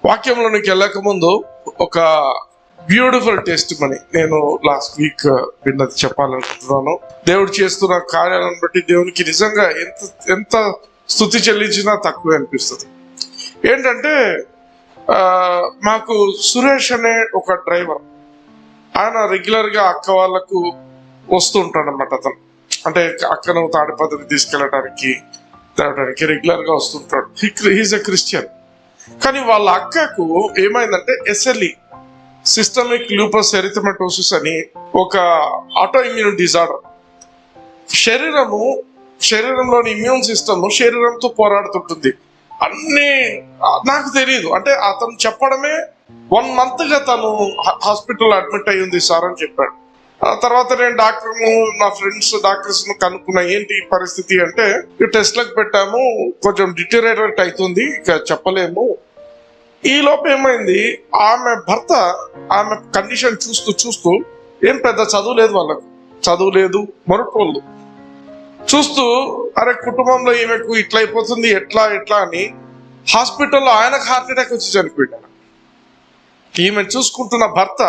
వాక్యంలోనికి వెళ్ళక ముందు ఒక బ్యూటిఫుల్ టెస్ట్ మనీ నేను లాస్ట్ వీక్ విన్నది చెప్పాలనుకుంటున్నాను. దేవుడు చేస్తున్న కార్యాలను బట్టి దేవునికి నిజంగా ఎంత స్తుతి చెల్లించినా తక్కువ అనిపిస్తుంది. ఏంటంటే మాకు సురేష్ అనే ఒక డ్రైవర్, ఆయన రెగ్యులర్ గా అక్క వాళ్ళకు వస్తూ ఉంటాడు అన్నమాట. అతను అంటే అక్కను తాడిపత్రికి తీసుకెళ్ళడానికి రెగ్యులర్ గా వస్తుంటాడు. He's a Christian. కానీ వాళ్ళ అక్కకు ఏమైందంటే ఎస్ఎల్ఈ, సిస్టమిక్ లూపస్ ఎరిథమెటోసిస్ అని ఒక ఆటో ఇమ్యూన్ డిజార్డర్. శరీరంలోని ఇమ్యూన్ సిస్టమ్ శరీరంతో పోరాడుతుంటుంది. అన్ని నాకు తెలియదు, అంటే అతను చెప్పడమే 1 month గా తను హాస్పిటల్ అడ్మిట్ అయ్యింది సార్ అని చెప్పాడు. తర్వాత నేను నా ఫ్రెండ్స్ డాక్టర్స్ కనుక్కున్నా, ఏంటి పరిస్థితి అంటే, టెస్ట్లకు పెట్టాము, కొంచెం డిటరేట్ అవుతుంది, ఇక చెప్పలేము. ఈ లోపు ఏమైంది, ఆమె భర్త ఆమె కండిషన్ చూస్తూ ఏం పెద్ద చదువు లేదు మరుటోళ్ళు చూస్తూ, అరే కుటుంబంలో ఈమెకు ఇట్లా అయిపోతుంది, ఎట్లా అని హాస్పిటల్లో ఆయనకు హార్ట్ అటాక్ వచ్చి చనిపోయాడు. ఈమె చూసుకుంటున్న భర్త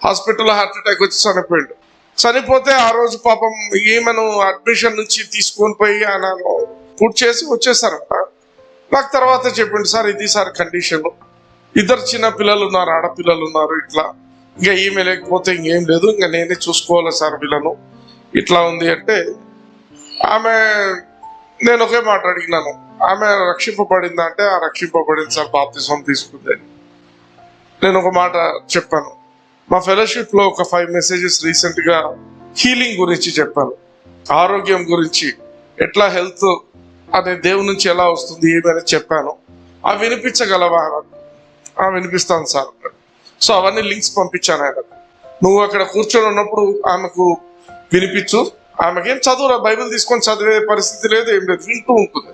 హాస్పిటల్లో హార్ట్ అటాక్ వచ్చి చనిపోతే ఆ రోజు పాపం ఈమెను అడ్మిషన్ నుంచి తీసుకొని పోయి ఆయన పూర్తి చేసి వచ్చేసారంట. నాకు తర్వాత చెప్పిండు, సార్ ఇది సార్ కండిషన్, 2 చిన్న పిల్లలు ఉన్నారు, ఆడపిల్లలు ఉన్నారు, ఇట్లా ఇంకా ఈమె లేకపోతే ఇంకేం లేదు, ఇంకా నేనే చూసుకోవాలి సార్ వీళ్ళను, ఇట్లా ఉంది అంటే నేను ఒకే మాట అడిగినాను, ఆమె రక్షింపబడిందా అంటే ఆ రక్షింపబడింది సార్, బాప్తిస్మం తీసుకుంది. నేను ఒక మాట చెప్పాను, మా ఫెలోషిప్ లో ఒక 5 మెసేజెస్ రీసెంట్ గా హీలింగ్ గురించి చెప్పాను, ఆరోగ్యం గురించి, ఎట్లా హెల్త్ అనే దేవుని నుంచి ఎలా వస్తుంది ఏమని చెప్పాను. అవి వినిపించగలవా? వినిపిస్తాను సార్. సో అవన్నీ లింక్స్ పంపించాను ఆయనకు. నువ్వు అక్కడ కూర్చొని ఉన్నప్పుడు ఆమెకు వినిపించు, ఆమెకేం చదువురా, బైబిల్ తీసుకొని చదివే పరిస్థితి లేదు, ఏం లేదు, వింటూ ఉంటుంది.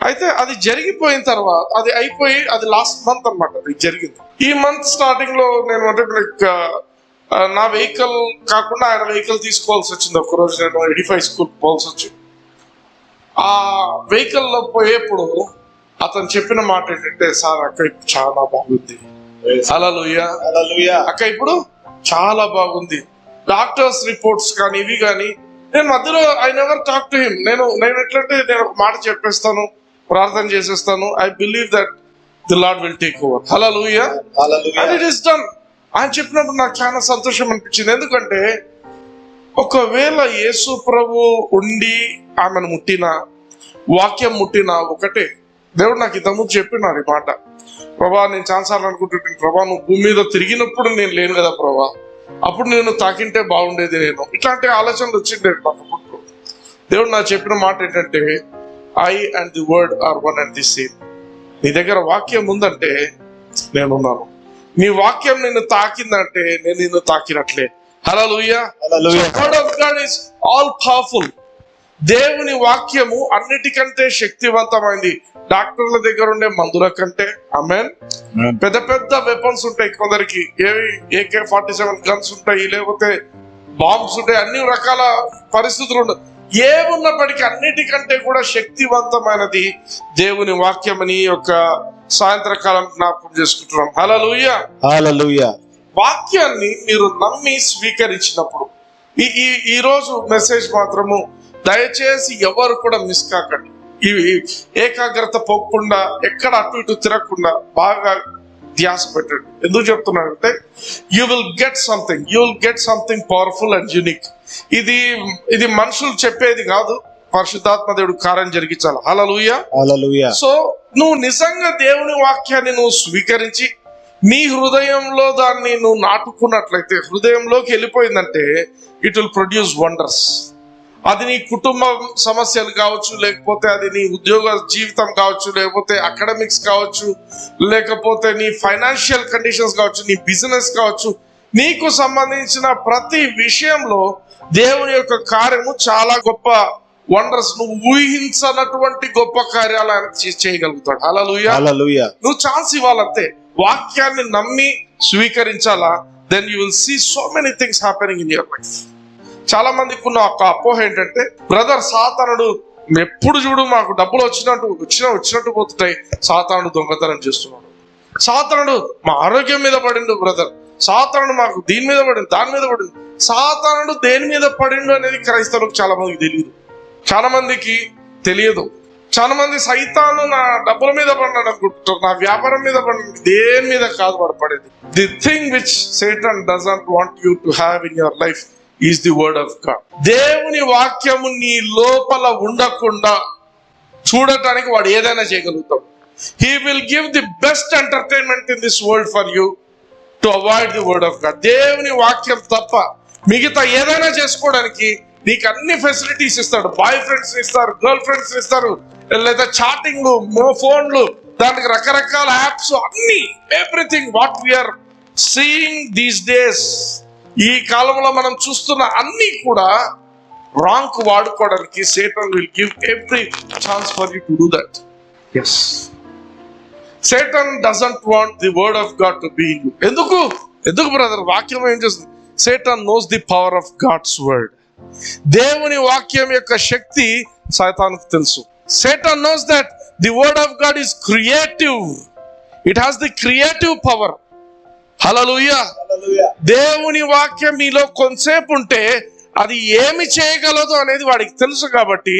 అయితే అది జరిగిపోయిన తర్వాత, అది అయిపోయి, అది లాస్ట్ మంత్ అనమాట అది జరిగింది. ఈ మంత్ స్టార్టింగ్ లో నేను అంటే లైక్ నా వెహికల్ కాకుండా ఆయన వెహికల్ తీసుకోవాల్సి వచ్చింది. ఒకరోజు నేను 85 స్కూల్ పోవాల్సి వచ్చింది. ఆ వెహికల్ లో పోయేప్పుడు అతను చెప్పిన మాట ఏంటంటే, సార్ అక్క ఇప్పుడు చాలా బాగుంది, హల్లెలూయా, అక్క ఇప్పుడు చాలా బాగుంది, డాక్టర్స్ రిపోర్ట్స్ కానీ ఇవి కానీ. నేను మధ్యలో I never talk to him. నేను ఎట్లంటే నేను ఒక మాట చెప్పేస్తాను, ప్రార్థన చేసేస్తాను, I believe that the lord will take over, hallelujah, and it is done. ఆయన చెప్పినప్పుడు నాకు చాలా సంతోషం అనిపించింది. ఎందుకంటే ఒకవేళ యేసు ప్రభు ఉండి ఆమెను ముట్టినా, వాక్యం ముట్టినా ఒకటే. దేవుడు నాకు ఇంతకుముందు చెప్పినాడు ఈ మాట, ప్రభా నేను చాలాసార్లు అనుకుంటుంటాను, ప్రభా నువ్వు భూమి మీద తిరిగినప్పుడు నేను లేను కదా ప్రభా, అప్పుడు నేను తాకింటే బాగుండేది, నేను ఇట్లాంటి ఆలోచనలు వచ్చిండే నాకు. దేవుడు నాకు చెప్పిన మాట ఏంటంటే, I and the word or one and the same. నీ దగ్గర వాక్యం ఉందంటే నేనున్నాను, నీ వాక్యం నిన్ను తాకిందంటే నేను నిన్ను తాకినట్లే. Hallelujah, word of God is all powerful. దేవుని వాక్యము అన్నిటికంటే శక్తివంతమైంది. డాక్టర్ల దగ్గర ఉండే మందుల కంటే, ఆమేన్, పెద్ద వెపన్స్ ఉంటాయి కొందరికి, ఏవి AK-47 గన్స్ ఉంటాయి, లేకపోతే బాంబ్స్ ఉంటాయి, అన్ని రకాల పరిస్థితులు ఉండవు. ఏమున్నప్పటికీ అన్నిటికంటే కూడా శక్తివంతమైనది దేవుని వాక్యం అని యొక్క సాయంత్రకాలం జ్ఞాపకం చేసుకుంటున్నాం. హల్లెలూయా. వాక్యాన్ని మీరు నమ్మి స్వీకరించినప్పుడు, ఈ రోజు మెసేజ్ మాత్రము దయచేసి ఎవరు కూడా మిస్ కాకండి. ఇవి ఏకాగ్రత పోకుండా, ఎక్కడ అటు ఇటు తిరగకుండా బాగా ధ్యాస పెట్టండి. ఎందుకు చెప్తున్నానంటే, you will get something powerful and unique. ఇది మనుషులు చెప్పేది కాదు, పరిశుద్ధాత్మ దేవుడు కార్యం జరిగించాలి. హల్లెలూయా. సో నువ్వు నిజంగా దేవుని వాక్యాన్ని నువ్వు స్వీకరించి నీ హృదయంలో దాన్ని నువ్వు నాటుకున్నట్లయితే, హృదయంలోకి వెళ్ళిపోయిందంటే, ఇట్ విల్ ప్రొడ్యూస్ వండర్స్. అది నీ కుటుంబ సమస్యలు కావచ్చు, లేకపోతే అది నీ ఉద్యోగ జీవితం కావచ్చు, లేకపోతే అకాడమిక్స్ కావచ్చు, లేకపోతే నీ ఫైనాన్షియల్ కండిషన్స్ కావచ్చు, నీ బిజినెస్ కావచ్చు, నీకు సంబంధించిన ప్రతి విషయంలో దేవుని యొక్క కార్యము చాలా గొప్ప వండర్స్, నువ్వు ఊహించనటువంటి గొప్ప కార్యాలు ఆయన చేయగలుగుతాడు. హల్లెలూయా. నువ్వు ఛాన్స్ ఇవ్వాలంతే, వాక్యాన్ని నమ్మి స్వీకరించాలా, then you will see so many things happening in your life. చాలా మందికి ఉన్న ఒక అపోహ ఏంటంటే, బ్రదర్ సాతానుడు ఎప్పుడు చూడు మాకు డబ్బులు వచ్చినట్టు పోతుంటాయి, సాతానుడు దొంగతనం చేస్తున్నాడు, సాతానుడు మా ఆరోగ్యం మీద పడిండు బ్రదర్, సాతానుడు మాకు దీని మీద పడింది దాని మీద పడింది. సాతానుడు దేని మీద పడిండు అనేది క్రైస్తవులకు చాలా మందికి తెలియదు, చాలా మందికి తెలియదు. చాలా మంది సైతాను నా డబ్బుల మీద పడినాడు అనుకుంటారు, నా వ్యాపారం మీద పడినాడు. దేని మీద కాదు వాడు పడేది. The thing which Satan doesn't want you to have in your life is the word of God. దేవుని వాక్యము నీ లోపల ఉండకుండా చూడటానికి వాడు ఏదైనా చేయగలుగుతాడు. He will give the best entertainment in this world for you to avoid the word of God. దేవుని వాక్యం తప్ప మిగతా ఏదైనా చేసుకోవడానికి నీకు అన్ని ఫెసిలిటీస్ ఇస్తాడు. బాయ్ ఫ్రెండ్స్ ఇస్తారు, గర్ల్ ఫ్రెండ్స్ ఇస్తారు, లేదా చాటింగ్, ఫోన్లు, దానికి రకరకాల యాప్స్, అన్ని everything what we are seeing these days, ఈ కాలంలో మనం చూస్తున్న అన్ని కూడా రాంగ్ వాడుకోవడానికి Satan will give every chance for you to do that. Yes. Satan doesn't want the word of God to be in you. ఎందుకు బ్రదర్? వాక్యం ఏం చేస్తుంది? Satan knows the power of God's word. దేవుని వాక్యం యొక్క శక్తి సైతానుకు తెలుసు. Satan knows that the word of God is creative. It has the creative power. హల్లెలూయా. దేవుని వాక్యం మీలో కొంతసేపు ఉంటే అది ఏమి చేయగలదు అనేది వాడికి తెలుసు. కాబట్టి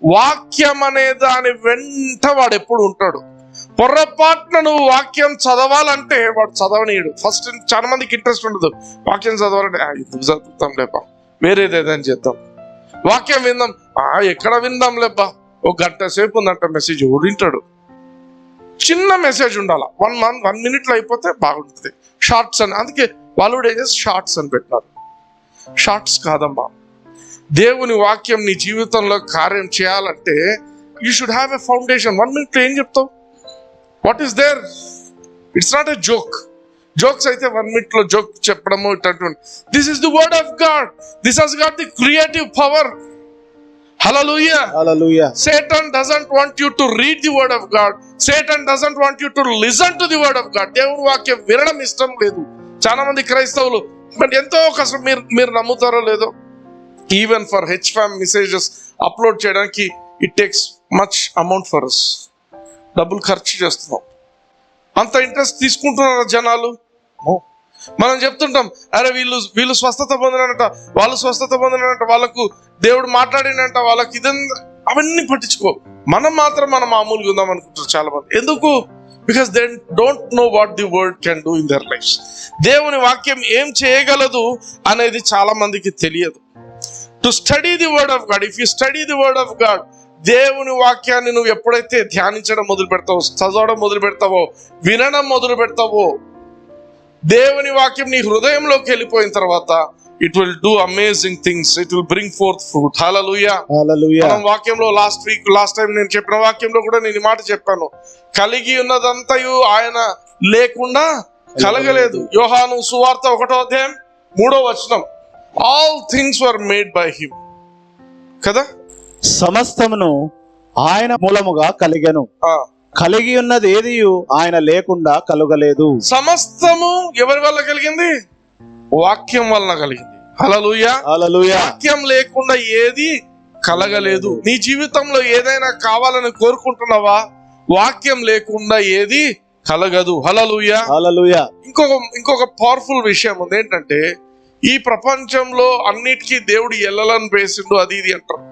వాక్యం అనే దాని వెంట వాడు ఎప్పుడు ఉంటాడు. పొర్రపాటున నువ్వు వాక్యం చదవాలంటే వాడు చదవనీయడు. ఫస్ట్ చాలా మందికి ఇంట్రెస్ట్ ఉండదు వాక్యం చదవాలంటే, ఎందుకు చదువుతాం లేపా, వేరేది ఏదైనా చేద్దాం, వాక్యం విందాం, ఎక్కడ విందాం లేపా, ఒక గంట సేపు ఉందంట మెసేజ్ వింటాడు. చిన్న మెసేజ్ ఉండాలా, 1 minute అయిపోతే బాగుంటుంది. షార్ట్స్ అని, అందుకే వాళ్ళు ఏం చేసి షార్ట్స్ అని పెట్టినారు. షార్ట్స్ కాదమ్మా, దేవుని వాక్యం నీ జీవితంలో కార్యం చేయాలంటే you should have a foundation. 1 minute ఏం చెప్తావు? What is there? It's not a joke. Jokes అయితే 1 minute జోక్ చెప్పడము ఇటువంటి. This is the word of God. This has got the creative power. Hallelujah. Hallelujah. Satan doesn't want you to read the word of God. Satan doesn't want you to listen to the word of God. దేవుని వాక్యం వినడం ఇష్టం లేదు చాలా మంది క్రైస్తవులు. But ఎంతో కష్టం. మీరు నమ్ముతారో లేదో, even for HFAM messages upload చేయడానికి it takes much amount for us. డబ్బులు ఖర్చు చేస్తున్నాం. అంత ఇంట్రెస్ట్ తీసుకుంటున్నారు జనాలు. మనం చెప్తుంటాం, అరే వీళ్ళు స్వస్థత పొందినంట, వాళ్ళు స్వస్థత పొందినంట, వాళ్ళకు దేవుడు మాట్లాడినంట, వాళ్ళకి ఇదంతా అవన్నీ పట్టించుకో. మనం మాత్రం మనం మామూలుగా ఉందాం అనుకుంటారు చాలా మంది. ఎందుకు? Because they don't know what the word can do in their life. దేవుని వాక్యం ఏం చేయగలదు అనేది చాలా మందికి తెలియదు. To study the word of God, if you study the word of God, దేవుని వాక్యాన్ని నువ్వు ఎప్పుడైతే ధ్యానించడం మొదలు పెడతావో, చదవడం మొదలు పెడతావో, వినడం మొదలు పెడతావో, దేవుని వాక్యం నీ హృదయంలోకి వెళ్ళిపోయిన తర్వాత it will do amazing things. It will bring forth fruit. Hallelujah. మనం వాక్యంలో లాస్ట్ టైం నేను చెప్పిన వాక్యంలో కూడా నేను ఈ మాట చెప్పాను, కలిగి ఉన్నదంతయు ఆయన లేకుండా కలగలేదు. యోహాను సువార్త 1వ అధ్యాయం 3వ వచనం, all things were made by him. కదా, సమస్తమును ఆయన మూలముగా కలిగెను, కలిగి ఉన్నది ఏది ఆయన లేకుండా కలుగలేదు. సమస్తము ఎవరి వల్ల కలిగింది? వాక్యం వలన కలిగింది. హల్లెలూయా. హల్లెలూయా. వాక్యం లేకుండా ఏది కలగలేదు. నీ జీవితంలో ఏదైనా కావాలని కోరుకుంటున్నావా? వాక్యం లేకుండా ఏది కలగదు. హల్లెలూయా. హల్లెలూయా. ఇంకొక పవర్ఫుల్ విషయం ఉంది. ఏంటంటే ఈ ప్రపంచంలో అన్నిటికీ దేవుడు ఎల్లలను వేసిండు, అది ఇది అంటారు.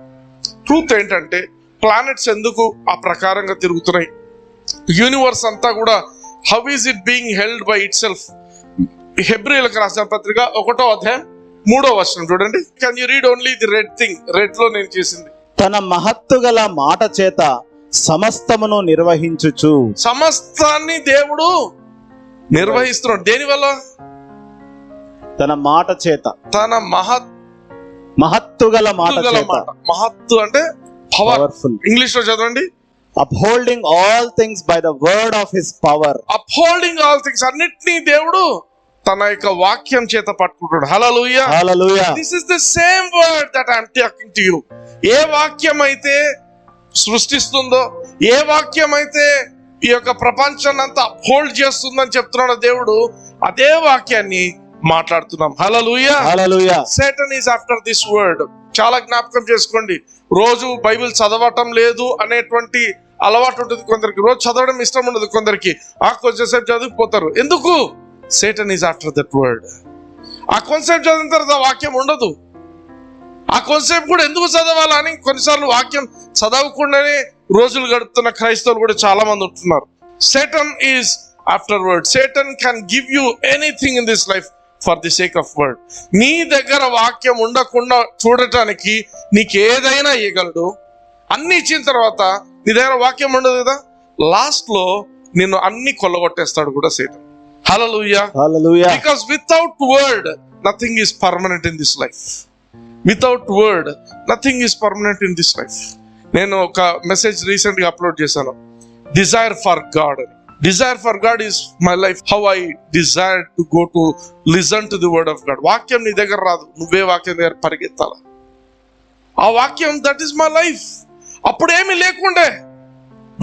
ట్రూత్ ఏంటంటే ప్లానెట్స్ ఎందుకు ఆ ప్రకారంగా తిరుగుతున్నాయి? యూనివర్స్ అంతా కూడా how is it being held by itself? హెబ్రీయులకు రాసిన పత్రిక 1వ అధ్యాయం 3వ వచనం చూడండి. Can you read only the red thing? Red లో నేను చేసింది. తన మహత్తు గల మాట చేత సమస్తమును నిర్వహించుచు. సమస్తాన్ని దేవుడు నిర్వహిస్తున్నాడు. దేని వల్ల? తన మాట చేత. తన మహత్తు గల మాట చేత. మహత్తు అంటే పవర్ఫుల్. ఇంగ్లీష్ లో చదవండి. upholding all things by the word of his power. upholding all things, అన్నిటినీ దేవుడు తన యొక్క వాక్యం చేత పట్టుకుంటాడు. హల్లెలూయా. హల్లెలూయా. This is the same word that I am talking to you. ఏ వాక్యం అయితే సృష్టిస్తుందో, ఏ వాక్యం అయితే ఈ యొక్క ప్రపంచాన్ని అంతా అప్హోల్డ్ చేస్తుందని చెప్తున్నాడు దేవుడు, అదే వాక్యాన్ని మాట్లాడుతున్నాం. హల్లెలూయా. హల్లెలూయా. Satan is after this word. చాలా జ్ఞాపకం చేసుకోండి. రోజు బైబిల్ చదవటం లేదు అనేటువంటి అలవాటు ఉంటుంది కొందరికి. రోజు చదవడం ఇష్టం ఉండదు కొందరికి. కొంచెంసేపు చదివిపోతారు. ఎందుకు? Satan is after that word. ఆ కొంతసేపు చదివిన తర్వాత వాక్యం ఉండదు. ఆ కొంతసేపు కూడా ఎందుకు చదవాలని కొన్నిసార్లు వాక్యం చదవకుండానే రోజులు గడుపుతున్న క్రైస్తవులు కూడా చాలా మంది ఉంటున్నారు. Satan is after word. Satan can give you anything in this life for the sake of word. నీ దగ్గర వాక్యం ఉండకుండా చూడటానికి నీకు ఏదైనా ఇవ్వగలడు. అన్ని ఇచ్చిన తర్వాత నీ దగ్గర వాక్యం ఉండదు కదా, లాస్ట్ లో నిన్ను అన్ని కొల్లగొట్టేస్తాడు కూడా Satan. Hallelujah. Hallelujah. Because without word nothing is permanent in this life. Without word nothing is permanent in this life. నేను ఒక మెసేజ్ రీసెంట్ గా అప్లోడ్ చేశాను, డిజైర్ ఫర్ గాడ్ అని. Desire for God is my life. How I desire to go to listen to the word of God. వాక్యం నీ దగ్గర రాదు, నువ్వే వాక్యం దగ్గర పరిగెత్తాల. ఆ వాక్యం దట్ ఈస్ మై లైఫ్. అప్పుడేమీ లేకుండే,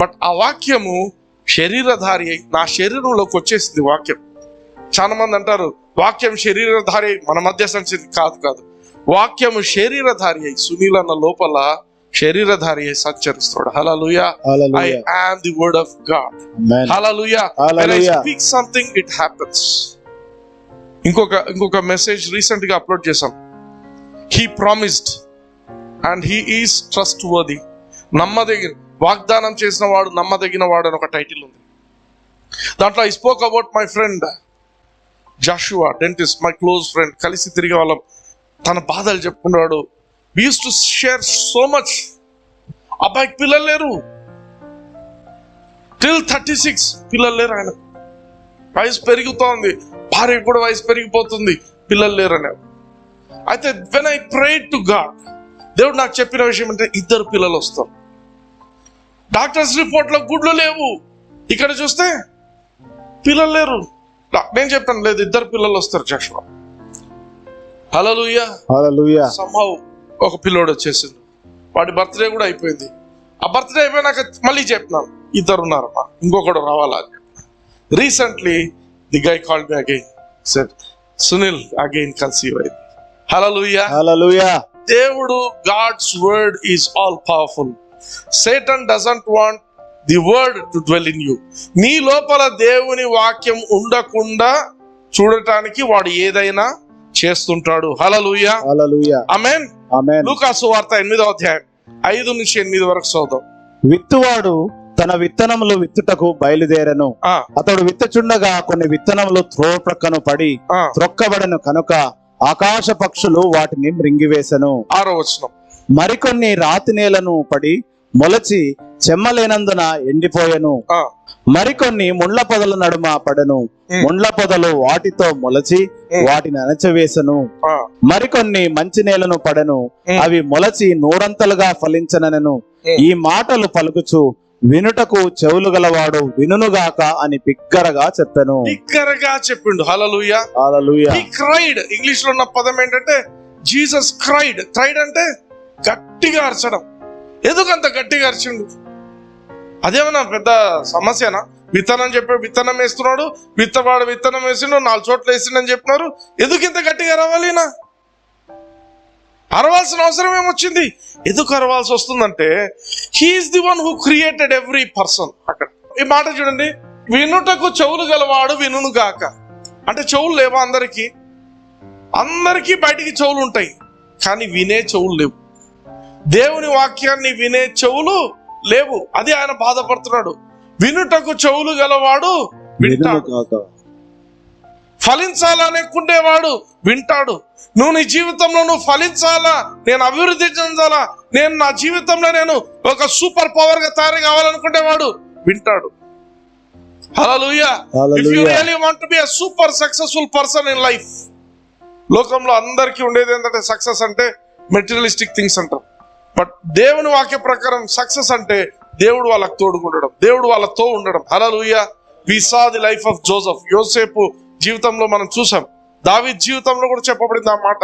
బట్ ఆ వాక్యము శరీరధారి అయి నా శరీరంలోకి వచ్చేసింది వాక్యం. చాలా మంది అంటారు వాక్యం శరీరధారి అయి మన మధ్య సంచిది. కాదు. వాక్యము శరీరధారి అయి సునీల్ అన్న లోపల శరీరధారి అయి సంచరిస్తాడు. హల్లెలూయా. I am the word of God. Amen. Hallelujah. When I speak something, it happens. ఇంకొక మెసేజ్ రీసెంట్ గా అప్లోడ్ చేశాం. He promised and he is trustworthy. నమ్మదగిన వాగ్దానం చేసిన వాడు నమ్మదగిన వాడు అని ఒక టైటిల్ ఉంది. దాంట్లో I spoke about my friend Joshua, dentist, my close friend. కలిసి తిరిగే వాళ్ళం. తన బాధలు చెప్పుకున్నాడు. We used to share so much. అబ్బాయికి పిల్లలు లేరు. Till 36 పిల్లలు లేరు. ఆయన వయసు పెరుగుతోంది, భార్యకు కూడా వయసు పెరిగిపోతుంది, పిల్లలు లేరు అనే. అయితే when I prayed to God, దేవుడు నాకు చెప్పిన విషయం అంటే 2 పిల్లలు వస్తారు. డాక్టర్స్ రిపోర్ట్ లో గుడ్లు లేవు. ఇక్కడ చూస్తే పిల్లలు లేరు. నేను చెప్పాను లేదు, 2 పిల్లలు వస్తారు జాషువా. హల్లెలూయా. హల్లెలూయా. somehow ఒక పిల్లోడు వచ్చేసిండు. వాడి బర్త్డే కూడా అయిపోయింది. ఆ బర్త్డే అయిపోయినాక మళ్ళీ చెప్పినాను 2 ఉన్నారమ్మా, ఇంకొకడు రావాలా అని చెప్పిన. Recently the guy called me again, said Sunil again conceive అయింది. హల్లెలూయా. హల్లెలూయా. దేవుడు, God's word is all powerful. Satan doesn't want the word to dwell in you. నీ లోపల దేవుని వాక్యం ఉండకుండా చూడటానికి వాడు ఏదైనా చేస్తుంటాడు. హల్లెలూయా. హల్లెలూయా. ఆమేన్. ఆమేన్. లూకా సువార్త 8వ అధ్యాయం 5 నుంచి 8 వరకు చదువుదాం. విత్తువాడు తన విత్తనములు విత్తుటకు బయలుదేరను. అతడు విత్తచుండగా కొన్ని విత్తనములు త్రోవ ప్రక్కను పడి త్రొక్కబడను కనుక ఆకాశ పక్షులు వాటిని మృంగివేశను. 6వ వచనం. మరికొన్ని రాతి నేలను పడి మొలచి చెమ్మలేనందున ఎండిపోయెను. మరికొన్ని ముండ్ల పొదల నడుమ పడెను. ముండ్ల పొదలు వాటితో మొలచి వాటిని అణచివేశను. మరికొన్ని మంచి నేలను పడెను. అవి మొలచి 100 ఫలించనెను. ఈ మాటలు పలుకుచు వినుటకు చెవులు గలవాడు వినుగాక అని బిగ్గరగా చెప్పెను. బిగ్గరగా చెప్పిండు. హల్లెలూయా. హల్లెలూయా. He cried. ఇంగ్లీష్ లో ఉన్న పదం ఏంటంటే జీసస్ క్రైడ్. క్రైడ్ అంటే గట్టిగా అరచడం. ఎందుకంత గట్టిగా అరిచిండు? అదేమన్నా పెద్ద సమస్యనా? విత్తనం చెప్పే విత్తనం వేస్తున్నాడు, విత్తవాడు విత్తనం వేసిండు, 4 చోట్ల వేసిండని చెప్పినారు. ఎందుకు ఇంత గట్టిగా అరవాలి? అరవాల్సిన అవసరం ఏమొచ్చింది? ఎందుకు అరవాల్సి వస్తుందంటే he is the one who created every person. అక్కడ ఈ మాట చూడండి, వినుటకు చెవులు గలవాడు వినును గాక. అంటే చెవులు లేవా అందరికీ? అందరికీ బయటికి చెవులు ఉంటాయి, కానీ వినే చెవులు లేవు. దేవుని వాక్యాన్ని వినే చెవులు లేవు. అది ఆయన బాధపడుతున్నాడు. వినుటకు చెవులు గలవాడు వింటాడు. ఫలించాలనుకునేవాడు వింటాడు. నువ్వు నీ జీవితంలో నువ్వు ఫలించాలా, నేను అభివృద్ధి చెందాలా, నేను నా జీవితంలో నేను ఒక సూపర్ పవర్ గా తయారు కావాలనుకునేవాడు వింటాడు. హల్లెలూయా. If you really want to be a super successful person in life, లోకంలో అందరికీ ఉండేది ఏంటంటే సక్సెస్ అంటే మెటీరియలిస్టిక్ థింగ్స్ అంటారు. బట్ దేవుని వాక్య ప్రకారం సక్సెస్ అంటే దేవుడు వాళ్ళకి తోడుకుండడం, దేవుడు వాళ్ళతో ఉండడం. హల్లెలూయా. We saw the life of Joseph. యోసేపు జీవితంలో మనం చూసాం. దావీదు జీవితంలో కూడా చెప్పబడింది ఆ మాట.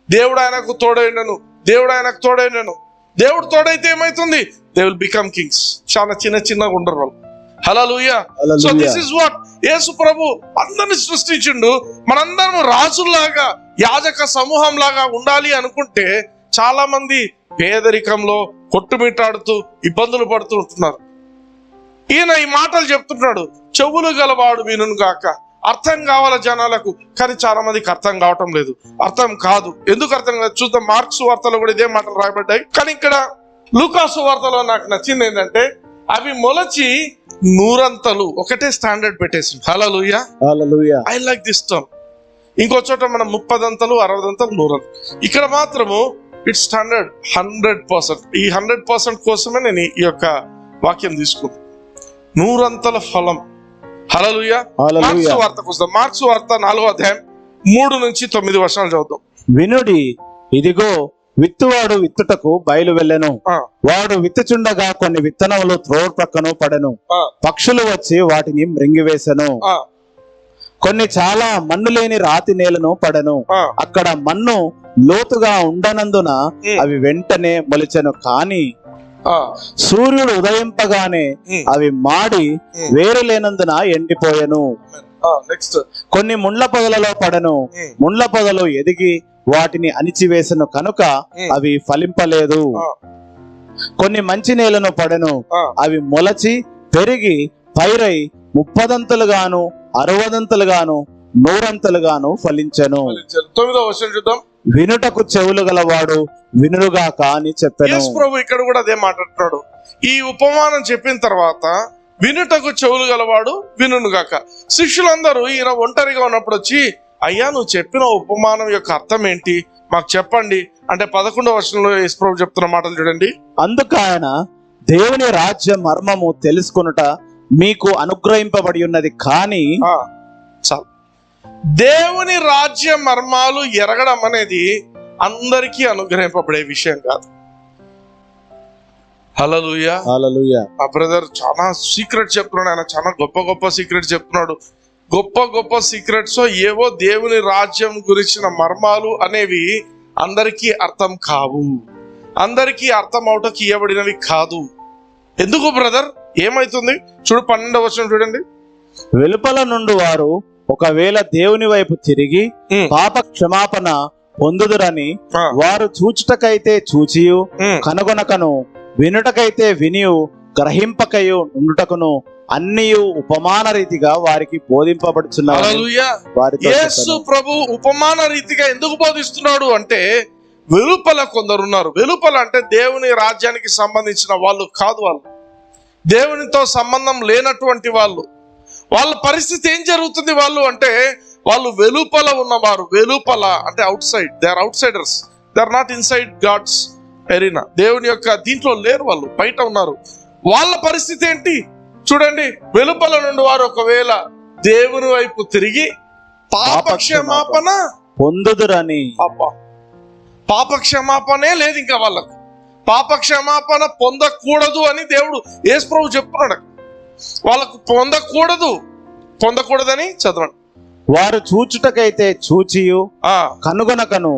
దేవుడు ఆయనకు తోడైనను, దేవుడు ఆయనకు తోడైనను. దేవుడు తోడైతే ఏమైతుంది? They will become Kings. చాలా చిన్నగా ఉండరు వాళ్ళు. హల్లెలూయా. సో దిస్ ఇస్ వాట్ యేసు ప్రభు అందరిని సృష్టించిండు. మనందరం రాజుల్లాగా, యాజక సమూహం లాగా ఉండాలి అనుకుంటే చాలా మంది పేదరికంలో కొట్టుమిట్టాడుతూ ఇబ్బందులు పడుతూ ఉంటున్నారు. ఈయన ఈ మాటలు చెప్తున్నాడు, చెవులు గలవాడు వినును గాక. అర్థం కావాల జనాలకు, కానీ చాలా మందికి అర్థం కావటం లేదు. అర్థం కాదు. ఎందుకు అర్థం కాదు చూద్దాం. మార్క్స్ వార్తలో కూడా ఇదే మాటలు రాయబడ్డాయి. కానీ ఇక్కడ లూకాసు వార్తలో నాకు నచ్చింది ఏంటంటే, అవి మొలచి నూరంతలు, ఒకటే స్టాండర్డ్ పెట్టేసి. Hallelujah, hallelujah. I like this term. ఇంకో చోట మనం 30 60 100. ఇక్కడ మాత్రము ఇట్స్ స్టాండర్డ్ 100%. ఈ 100% కోసమే నేను ఈ యొక్క వాక్యం తీసుకున్నాను. 100 ఫలం. హల్లెలూయా. మార్క్స్ వార్తకు వస్తాం. మార్క్స్ వార్త 4వ అధ్యాయం 3 నుంచి 9 వచనాలు చదువుతాం. వినుడి, ఇదిగో విత్తువాడు విత్తుటకు బయలు వెళ్ళెను. వాడు విత్తుచుండగా కొన్ని విత్తనములు త్రోవ ప్రక్కను పడెను. పక్షులు వచ్చి వాటిని మృంగివేసెను. కొన్ని చాలా మన్ను లేని రాతి నేలను పడెను. అక్కడ మన్ను లోతుగా ఉండనందున అవి వెంటనే మొలిచెను. కాని సూర్యుడు ఉదయింపగానే అవి మాడి వేరు లేనందున ఎండిపోయెను. నెక్స్ట్, కొన్ని ముండ్ల పొదలలో పడెను. ముండ్ల పొదలు ఎదిగి వాటిని అణిచివేసెను కనుక అవి ఫలింపలేదు. కొన్ని మంచి నేలను పడెను. అవి మొలచి పెరిగి పైరై 30 60 100 ఫలించెను. 9వ వచనం చూద్దాం. వినుటకు చెవులు గలవాడు వినుగాక అని చెప్పాను. యేసు ప్రభు ఇక్కడ కూడా అదే మాట్లాడుతున్నాడు. ఈ ఉపమానం చెప్పిన తర్వాత వినుటకు చెవులు గలవాడు వినుగాక. శిష్యులందరూ ఈయన ఒంటరిగా ఉన్నప్పుడు వచ్చి, అయ్యా నువ్వు చెప్పిన ఉపమానం యొక్క అర్థం ఏంటి మాకు చెప్పండి అంటే 11వ వచనంలో యేసు ప్రభు చెప్తున్న మాటలు చూడండి. అందుకు ఆయన, దేవుని రాజ్య మర్మము తెలుసుకొనుట మీకు అనుగ్రహింపబడి ఉన్నది, కానీ చాలు. దేవుని రాజ్య మర్మాలు ఎరగడం అనేది అందరికీ అనుగ్రహింపబడే విషయం కాదు. హల్లెలూయా, హల్లెలూయా. మా బ్రదర్ చాలా సీక్రెట్ చెప్తున్నాడు. ఆయన చాలా గొప్ప సీక్రెట్ చెప్తున్నాడు. గొప్ప సీక్రెట్స్ ఏవో దేవుని రాజ్యం గురించిన మర్మాలు అనేవి అందరికీ అర్థం కావు. అందరికీ అర్థం అవటకి ఇవ్వబడినవి కాదు. ఎందుకు బ్రదర్? ఏమైతుంది చూడు, 12వ వచనం చూడండి. వెలుపల నుండి వారు ఒకవేళ దేవుని వైపు తిరిగి పాప క్షమాపణ పొందుదురని వారు చూచుటకైతే చూచియు కనుగొనకను, వినుటకైతే వినియు గ్రహింపకయు ఉండుటకును అన్నియు ఉపమాన రీతిగా వారికి బోధింపబడుచున్నారు. యేసు ప్రభు ఉపమాన రీతిగా ఎందుకు బోధిస్తున్నాడు అంటే, వెలుపల కొందరున్నారు. వెలుపల అంటే దేవుని రాజ్యానికి సంబంధించిన వాళ్ళు కాదు. వాళ్ళు దేవునితో సంబంధం లేనటువంటి వాళ్ళు. వాళ్ళ పరిస్థితి ఏం జరుగుతుంది వాళ్ళు అంటే, వాళ్ళు వెలుపల ఉన్నవారు. వెలుపల అంటే out side. They are out Zydus. They are not inside God's arena. దేవుని యొక్క దీంట్లో లేరు, వాళ్ళు బయట ఉన్నారు. వాళ్ళ పరిస్థితి ఏంటి చూడండి. వెలుపల నుండి వారు ఒకవేళ దేవుని వైపు తిరిగి పాప క్షమాపణ పొందుదురని. అబ్బా, పాప క్షమాపణే లేదు ఇంకా వాళ్ళకు. పాప క్షమాపణ పొందకూడదు అని దేవుడు యేసు ప్రభు చెప్తున్నాడు. వాళ్ళకు పొందకూడదని చదవండి. వారు చూచుటకైతే చూచియు కనుగొనకను,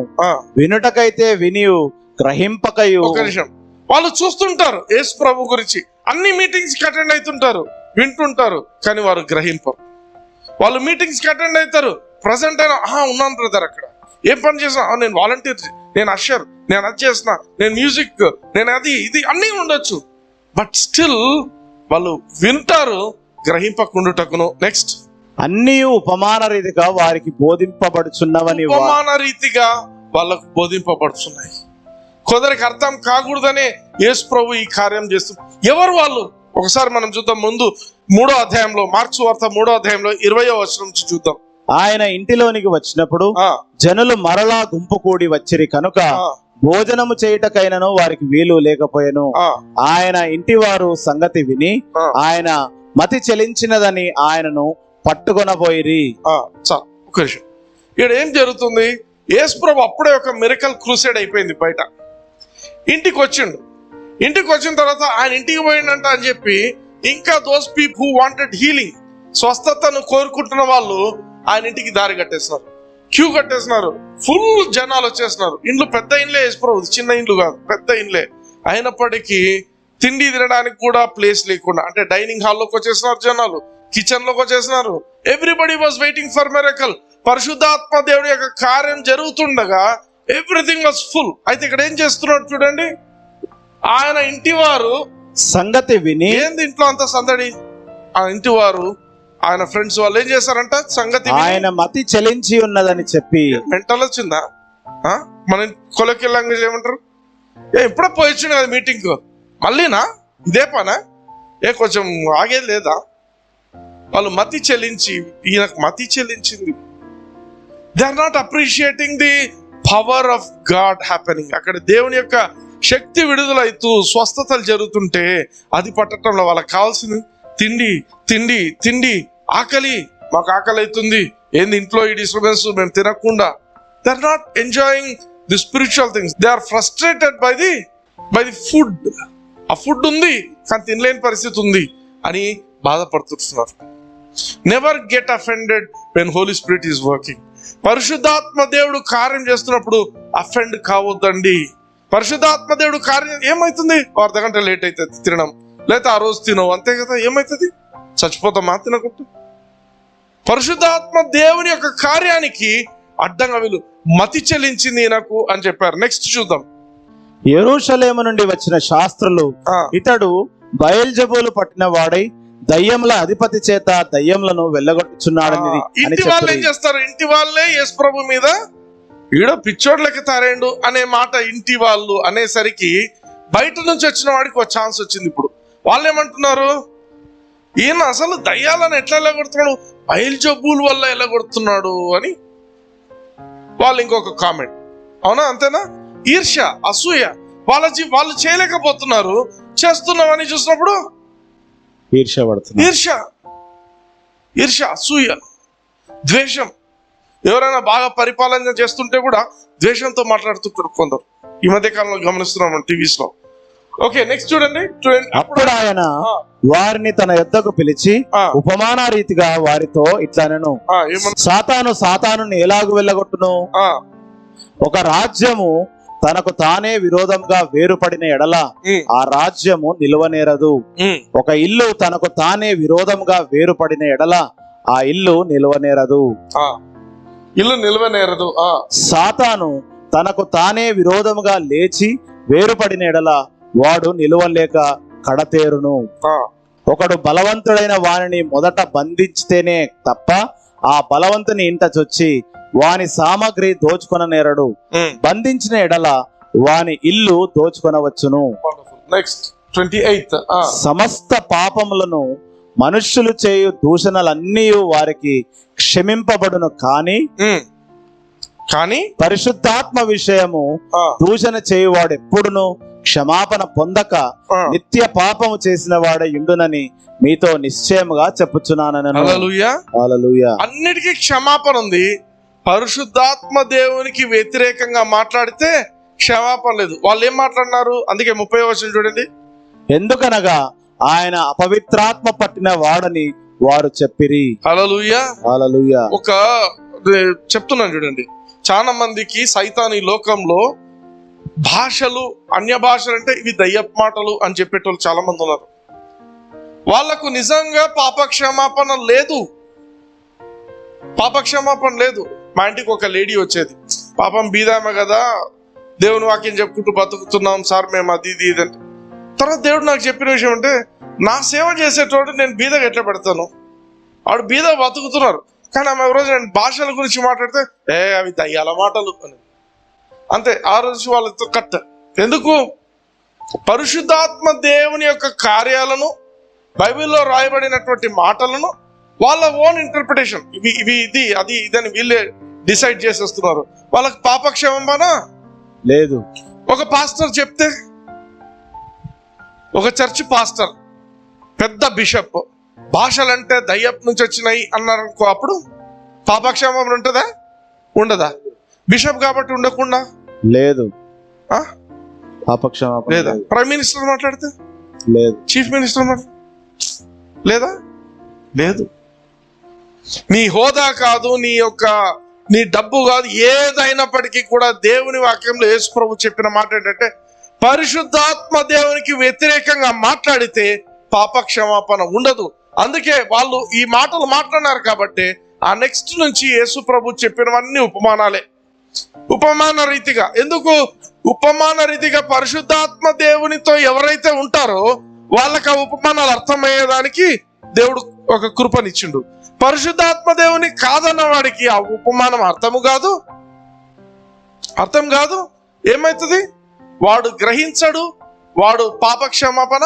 వినుటకైతే వినియు గ్రహింపకయు. ఒక నిమిషం. వాళ్ళు చూస్తుంటారు యేసు ప్రభు గురించి, అన్ని మీటింగ్స్ కి అటెండ్ అవుతుంటారు, వింటుంటారు, కానీ వారు గ్రహింపరు. వాళ్ళు మీటింగ్స్ కి అటెండ్ అవుతారు, ప్రజెంట్ అయినా ఉన్నాను బ్రదర్, అక్కడ ఏం పని చేసినా, నేను వాలంటీర్, నేను అషర్, నేను అది చేసిన, నేను మ్యూజిక్, నేను అది ఇది అన్నీ ఉండొచ్చు. బట్ స్టిల్ వాళ్ళు వింటారు, గ్రహింపకుండుటకును. నెక్స్ట్, అన్ని ఉపమాన రీతిగా వారికి బోధింపబడుచున్నవని. ఉపమాన రీతిగా వాళ్ళకు బోధింపబడుతున్నాయి. కొందరికి అర్థం కాకూడదనే యేసు ప్రభు ఈ కార్యం చేస్తున్నారు. ఎవరు వాళ్ళు? ఒకసారి మనం చూద్దాం. ముందు 3వ అధ్యాయంలో, మార్క్స్ వార్త 3వ అధ్యాయంలో 20వ వచనం నుంచి చూద్దాం. ఆయన ఇంటిలోనికి వచ్చినప్పుడు జనులు మరలా గుంపు కూడి వచ్చిరి కనుక భోజనము చేయుటకైనను వారికి వీలు లేకపోయాను. ఆయన ఇంటి వారు సంగతి విని ఆయన మతి చెలించినదని ఆయనను పట్టుకొనబోయిరి. ఇక్కడ ఏం జరుగుతుంది? యేసు ప్రభు అప్పుడే ఒక మిరకల్ క్రూసైడ్ అయిపోయింది. బయట ఇంటికి వచ్చిండు. ఇంటికి వచ్చిన తర్వాత ఆయన ఇంటికి పోయిండంట అని చెప్పి ఇంకా those people who wanted healing, స్వస్థతను కోరుకుంటున్న వాళ్ళు ఆయన ఇంటికి దారి కట్టేస్తున్నారు, క్యూ కట్టేస్తున్నారు. ఫుల్ జనాలు వచ్చేస్తున్నారు. ఇండ్లు పెద్ద ఇండ్లే యేసు ప్రభు, చిన్న ఇండ్లు కాదు, పెద్ద ఇండ్లే. అయినప్పటికీ తిండి తినడానికి కూడా ప్లేస్ లేకుండా, అంటే డైనింగ్ హాల్లోకి వచ్చేస్తున్నారు జనాలు, కిచెన్ లోకి వచ్చేస్తున్నారు. Everybody was waiting for miracle. పరిశుద్ధాత్మ దేవుడి యొక్క కార్యం జరుగుతుండగా ఎవ్రీథింగ్ వాజ్ ఫుల్. అయితే ఇక్కడ ఏం చేస్తున్నాడు చూడండి, ఆయన ఇంటి వారు సంగతి విని, ఏంది ఇంట్లో అంత సందడి, ఆ ఇంటి వారు ఆయన ఫ్రెండ్స్ వాళ్ళు ఏం చేశారంట, సంగతి ఆయన మతి చెలించి ఉన్నదని చెప్పి. మెంటల్ వచ్చిందా? మన కొలకి లాంగ్వేజ్ ఏమంటారు, ఎప్పుడో పోయిచ్చిండు కదా మీటింగ్, మళ్ళీనా ఇదే పనా, కొంచెం ఆగేది లేదా? వాళ్ళు మతి చెల్లించి, ఈయనకు మతి చెల్లించింది. They are not appreciating the power of God happening. అక్కడ దేవుని యొక్క శక్తి విడుదలైతూ స్వస్థతలు జరుగుతుంటే అది పట్టడంలో వాళ్ళకి కావాల్సింది తిండి తిండి తిండి, ఆకలి, మాకు ఆకలి అవుతుంది, ఏంది ఇంట్లో ఈ డిస్టర్బెన్స్ మేము తినకుండా. They are not enjoying the spiritual things, they are frustrated by the food. ఆ ఫుడ్ ఉంది కానీ తినలేని పరిస్థితి ఉంది అని బాధపడుతున్నారు. Never get offended when Holy Spirit is working. పరిశుద్ధాత్మ దేవుడు కార్యం చేస్తున్నప్పుడు అఫెండ్ కావద్దండి. పరిశుద్ధాత్మ దేవుడు కార్యం ఏమవుతుంది, అర్ధగంట లేట్ అవుతుంది తినడం, లేకపోతే ఆ రోజు తినవు, అంతే కదా, ఏమవుతుంది, చచ్చిపోతామా తినకుండా? పరిశుద్ధాత్మ దేవుని యొక్క కార్యానికి అడ్డంగా వీళ్ళు మతి చెల్లించింది నాకు అని చెప్పారు. నెక్స్ట్ చూద్దాం. యెరూషలేము నుండి వచ్చిన శాస్త్రులు ఇతడు బయల్జెబూలు పట్టిన వాడై దయ్యముల అధిపతి చేత దయ్యములను వెళ్ళగొట్టుచున్నాడని ఇంటి వాళ్ళు ఏం చేస్తారు, ఇంటి వాళ్ళే యేసు ప్రభు మీద ఈడ పిచ్చోడ్లకి తారేండు అనే మాట ఇంటి వాళ్ళు అనేసరికి బయట నుంచి వచ్చిన వాడికి ఒక ఛాన్స్ వచ్చింది. ఇప్పుడు వాళ్ళు ఏమంటున్నారు, ఈయన అసలు దయ్యాలను ఎట్లా వెళ్ళగొడుతున్నాడు, బయల్జెబూల్ వల్ల వెళ్ళగొడుతున్నాడు అని వాళ్ళు ఇంకొక కామెంట్. అవునా, అంతేనా? ఈర్ష్య, అసూయ, వాళ్ళు చేయలేకపోతున్నారు, చేస్తున్నామని చూసినప్పుడు ఈర్ష్య, అసూయ, ద్వేషం. ఎవరైనా బాగా పరిపాలన చేస్తుంటే కూడా ద్వేషంతో మాట్లాడుతుంటారు కొందరు. ఈ మధ్య కాలంలో గమనిస్తున్నాం టీవీస్ లో. ఓకే, నెక్స్ట్ చూడండి. అప్పుడు ఆయన వారిని తన యొద్దకు పిలిచి ఉపమాన రీతిగా వారితో ఇట్లనెను, సాతాను ఎలాగు వెళ్ళగొట్టును? ఒక రాజ్యము తనకు తానే విరోధంగా వేరుపడిన ఎడల ఆ రాజ్యము నిలువనేరదు. ఒక ఇల్లు తనకు తానే విరోధంగా వేరుపడిన ఎడల ఆ ఇల్లు నిలువనేరదు. సాతాను తనకు తానే విరోధముగా లేచి వేరుపడిన ఎడల వాడు నిలువలేక కడతేరును. ఒకడు బలవంతుడైన వానిని మొదట బంధించితేనే తప్ప ఆ బలవంతుని ఇంట చొచ్చి వాని సామగ్రి దోచుకొన నేరడు. బంధించిన ఎడల వాని ఇల్లు దోచుకొనవచ్చును. నెక్స్ట్ 28. సమస్త పాపములను మనుష్యులు చేయు దూషణలన్నీ వారికి క్షమింపబడును, కానీ పరిశుద్ధాత్మ విషయము దూషణ చేయువాడు ఎప్పుడును క్షమాపణ పొందక నిత్య పాపము చేసిన వాడే యుండునని మీతో నిశ్చయముగా చెప్పుచున్నాను. హల్లెలూయా. అన్నిటికీ క్షమాపణ ఉంది. పరిశుద్ధాత్మ దేవునికి వ్యతిరేకంగా మాట్లాడితే క్షమాపణ లేదు. వాళ్ళు ఏం మాట్లాడినారు? అందుకే 30వ వచనం చూడండి. ఎందుకనగా ఆయన అపవిత్రాత్మ పట్టిన వాడని వారు చెప్పిరి. హల్లెలూయా, హల్లెలూయా. ఒక చెప్తున్నాను చూడండి, చాలా మందికి సైతాన్ ఈ లోకంలో భాషలు, అన్య భాషలు అంటే ఇవి దయ్యపు మాటలు అని చెప్పేటోళ్ళు చాలా మంది ఉన్నారు. వాళ్లకు నిజంగా పాపక్షమాపణ లేదు. మా ఇంటికి ఒక లేడీ వచ్చేది, పాపం బీదామె కదా, దేవుని వాక్యం చెప్పుకుంటూ బతుకుతున్నాం సార్ మేము, అది ఇది అంటే. తర్వాత దేవుడు నాకు చెప్పిన విషయం అంటే, నా సేవ చేసేటోడు నేను బీదగా ఎట్లా పెడతాను, ఆవిడ బీద బతుకుతున్నారు కానీ ఆమె రోజు నేను భాషల గురించి మాట్లాడితే అవి దయ్యాల మాటలు అని అంతే. ఆ రోజు వాళ్ళతో కట్ట. ఎందుకు? పరిశుద్ధాత్మ దేవుని యొక్క కార్యాలను, బైబిల్లో రాయబడినటువంటి మాటలను వాళ్ళ ఓన్ ఇంటర్ప్రిటేషన్, ఇవి ఇది అది ఇదని వీళ్ళే డిసైడ్ చేసేస్తున్నారు. వాళ్ళకి పాపక్షమాపణ లేదు. ఒక పాస్టర్ చెప్తే, ఒక చర్చ్ పాస్టర్, పెద్ద బిషప్ భాషలంటే దయ్యపు నుంచి వచ్చినాయి అన్నారనుకో, అప్పుడు పాపక్షమాపణ ఉంటుందా? ఉండదా? బిషప్ కాబట్టి ఉండకుండా లేదు. లేదా? ప్రైమ్ మినిస్టర్ మాట్లాడితే లేదు. చీఫ్ మినిస్టర్ లేదా? లేదు. నీ హోదా కాదు, నీ డబ్బు కాదు, ఏదైనప్పటికీ కూడా దేవుని వాక్యంలో యేసు ప్రభు చెప్పిన మాట ఏంటంటే, పరిశుద్ధాత్మ దేవునికి వ్యతిరేకంగా మాట్లాడితే పాపక్షమాపణ ఉండదు. అందుకే వాళ్ళు ఈ మాటలు మాట్లాడినారు కాబట్టి ఆ నెక్స్ట్ నుంచి యేసు ప్రభు చెప్పినవన్నీ ఉపమానాలే. ఉపమాన రీతిగా. ఎందుకు ఉపమాన రీతిగా? పరిశుద్ధాత్మ దేవునితో ఎవరైతే ఉంటారో వాళ్ళకి ఆ ఉపమానాలు అర్థమయ్యేదానికి దేవుడు ఒక కృపనిచ్చిండు. పరిశుద్ధాత్మ దేవుని కాదన్న వాడికి ఆ ఉపమానం అర్థం కాదు. ఏమైతుంది? వాడు గ్రహించడు, వాడు పాపక్షమాపణ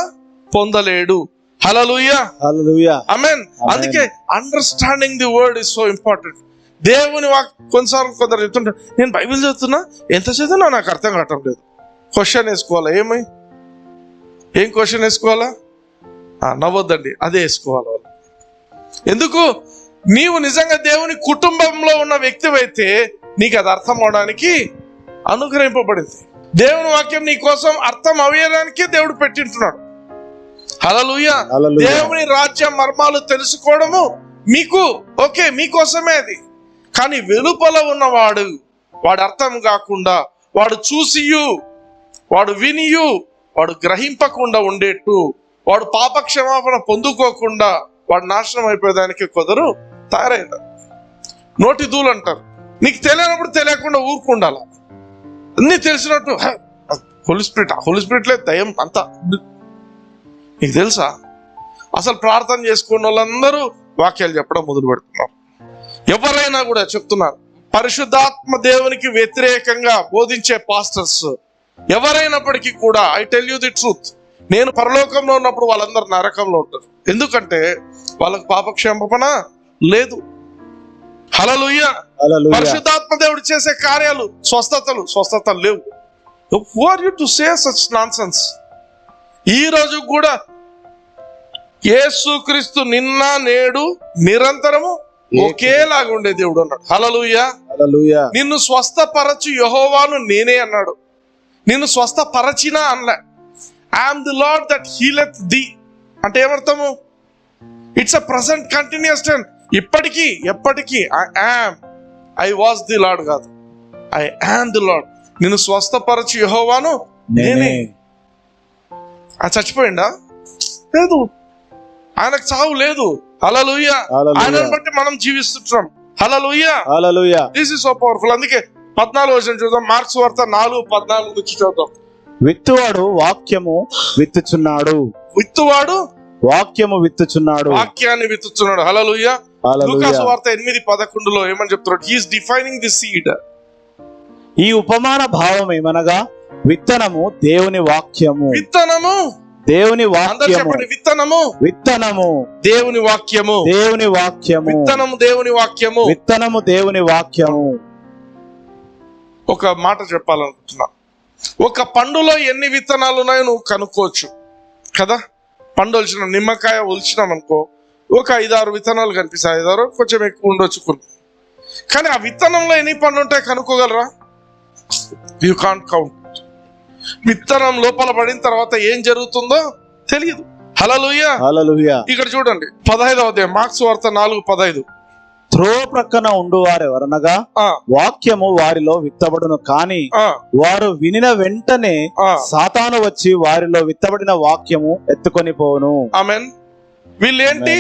పొందలేడు. హల్లెలూయా, హల్లెలూయా, ఆమేన్. అందుకే understanding the word is so important. దేవుని కొన్నిసార్లు కొందరు చెప్తుంటారు, నేను బైబిల్ చదువుతున్నా, ఎంత చదివినా నాకు అర్థం కావటం లేదు. క్వశ్చన్ వేసుకోవాలా? ఏం క్వశ్చన్ వేసుకోవాలా? నవ్వొద్దండి, అదే వేసుకోవాలి వాళ్ళు. ఎందుకు? నీవు నిజంగా దేవుని కుటుంబంలో ఉన్న వ్యక్తివైతే నీకు అది అర్థం అవడానికి అనుగ్రహింపబడింది. దేవుని వాక్యం నీ కోసం అర్థం అవ్వడానికి దేవుడు పెట్టింటున్నాడు. హల్లెలూయా. దేవుని రాజ్య మర్మాలు తెలుసుకోవడము మీకు మీకోసమే అది. కానీ వెలుపల ఉన్నవాడు, వాడు అర్థం కాకుండా, వాడు చూసియు, వాడు వినియు, వాడు గ్రహింపకుండా ఉండేట్టు, వాడు పాపక్షమాపణ పొందుకోకుండా వాడు నాశనం అయిపోయేదానికి కొందరు తయారైంది. నోటి దూలు అంటారు. నీకు తెలియనప్పుడు తెలియకుండా ఊరుకుండాల. అన్ని తెలిసినట్టు హోలీ స్పిరిట్ లేదు, దయ్యం అంతా నీకు తెలుసా? అసలు ప్రార్థన చేసుకున్న వాళ్ళందరూ వాక్యాలు చెప్పడం మొదలు పెడుతున్నారు. ఎవరైనా కూడా చెప్తున్నారు, పరిశుద్ధాత్మ దేవునికి వ్యతిరేకంగా బోధించే పాస్టర్స్ ఎవరైనప్పటికీ కూడా, I tell you the truth, నేను పరలోకంలో ఉన్నప్పుడు వాళ్ళందరూ నరకంలో ఉంటారు. ఎందుకంటే వాళ్ళకు పాపక్షమాపణ లేదు. హల్లెలూయా. పరిశుద్ధాత్మ దేవుడు చేసే కార్యాలు, స్వస్థతలు లేవు. Who are you to say such nonsense? ఈ రోజు కూడా యేసుక్రీస్తు నిన్న నేడు నిరంతరము ఒకేలాగా ఉండే దేవుడు అన్నాడు. హల్లెలూయా. నిన్ను స్వస్థపరచు యెహోవాను నేనే అన్నాడు. నిన్ను స్వస్థపరచినా అనలే. I'm the Lord that healeth the అంటే ఏమర్థము? It's a present continuous tense. ఇప్పటికీ ఎప్పటికీ ఐ వాజ్ ది లార్డ్ కాదు, ఐ యామ్ ది లార్డ్. నిన్ను స్వస్థపరచు యెహోవాను నేనే. ఆయన చచ్చిపోయిందా? లేదు, ఆయనకు చావు లేదు. హల్లెలూయా. ఆయనను బట్టి మనం జీవిస్తున్నాం. Hallelujah. This is so powerful. అందుకే 14వ వచనం చూద్దాం. మార్క్స్ వార్త 4:14 నుంచి చూద్దాం. విత్తువాడు వాక్యము విత్తుచున్నాడు. విత్తువాడు వాక్యము విత్తుచున్నాడు, వాక్యాన్ని విత్తుచున్నాడు. హల్లెలూయా. లూకాసు వార్త 8:11 ఏమని చెప్తున్నాడు? He is defining the seed. ఈ ఉపమాన భావం ఏమనగా విత్తనము దేవుని వాక్యము. విత్తనము దేవుని వాక్యము. విత్తనము దేవుని వాక్యము. దేవుని వాక్యము. విత్తనము దేవుని వాక్యము. విత్తనము దేవుని వాక్యము. ఒక మాట చెప్పాలనుకుంటున్నా. ఒక పండులో ఎన్ని విత్తనాలు ఉన్నాయో నువ్వు కనుక్కోవచ్చు కదా. పండు ఒలిచిన నిమ్మకాయ ఒలిచినాం అనుకో, ఒక 5-6 విత్తనాలు కనిపిస్తాయి. 5-6 కొంచెం ఎక్కువ ఉండొచ్చు కొన్ని. కానీ ఆ విత్తనంలో ఎన్ని పండ్లు ఉంటాయి కనుక్కోగలరా? You can't count. విత్తనం లోపల పడిన తర్వాత ఏం జరుగుతుందో తెలియదు. హల్లెలూయా. ఇక్కడ చూడండి 15వ అధ్యాయం మార్క్స్ వార్త 4:15. త్రోవ ప్రక్కన ఉండువారెవరనగా వాక్యము వారిలో విత్తబడును, కానీ వారు వినిన వెంటనే సాతాను వచ్చి వారిలో విత్తబడిన వాక్యము ఎత్తుకొని పోవును. ఆమేన్. వీళ్ళేంటి?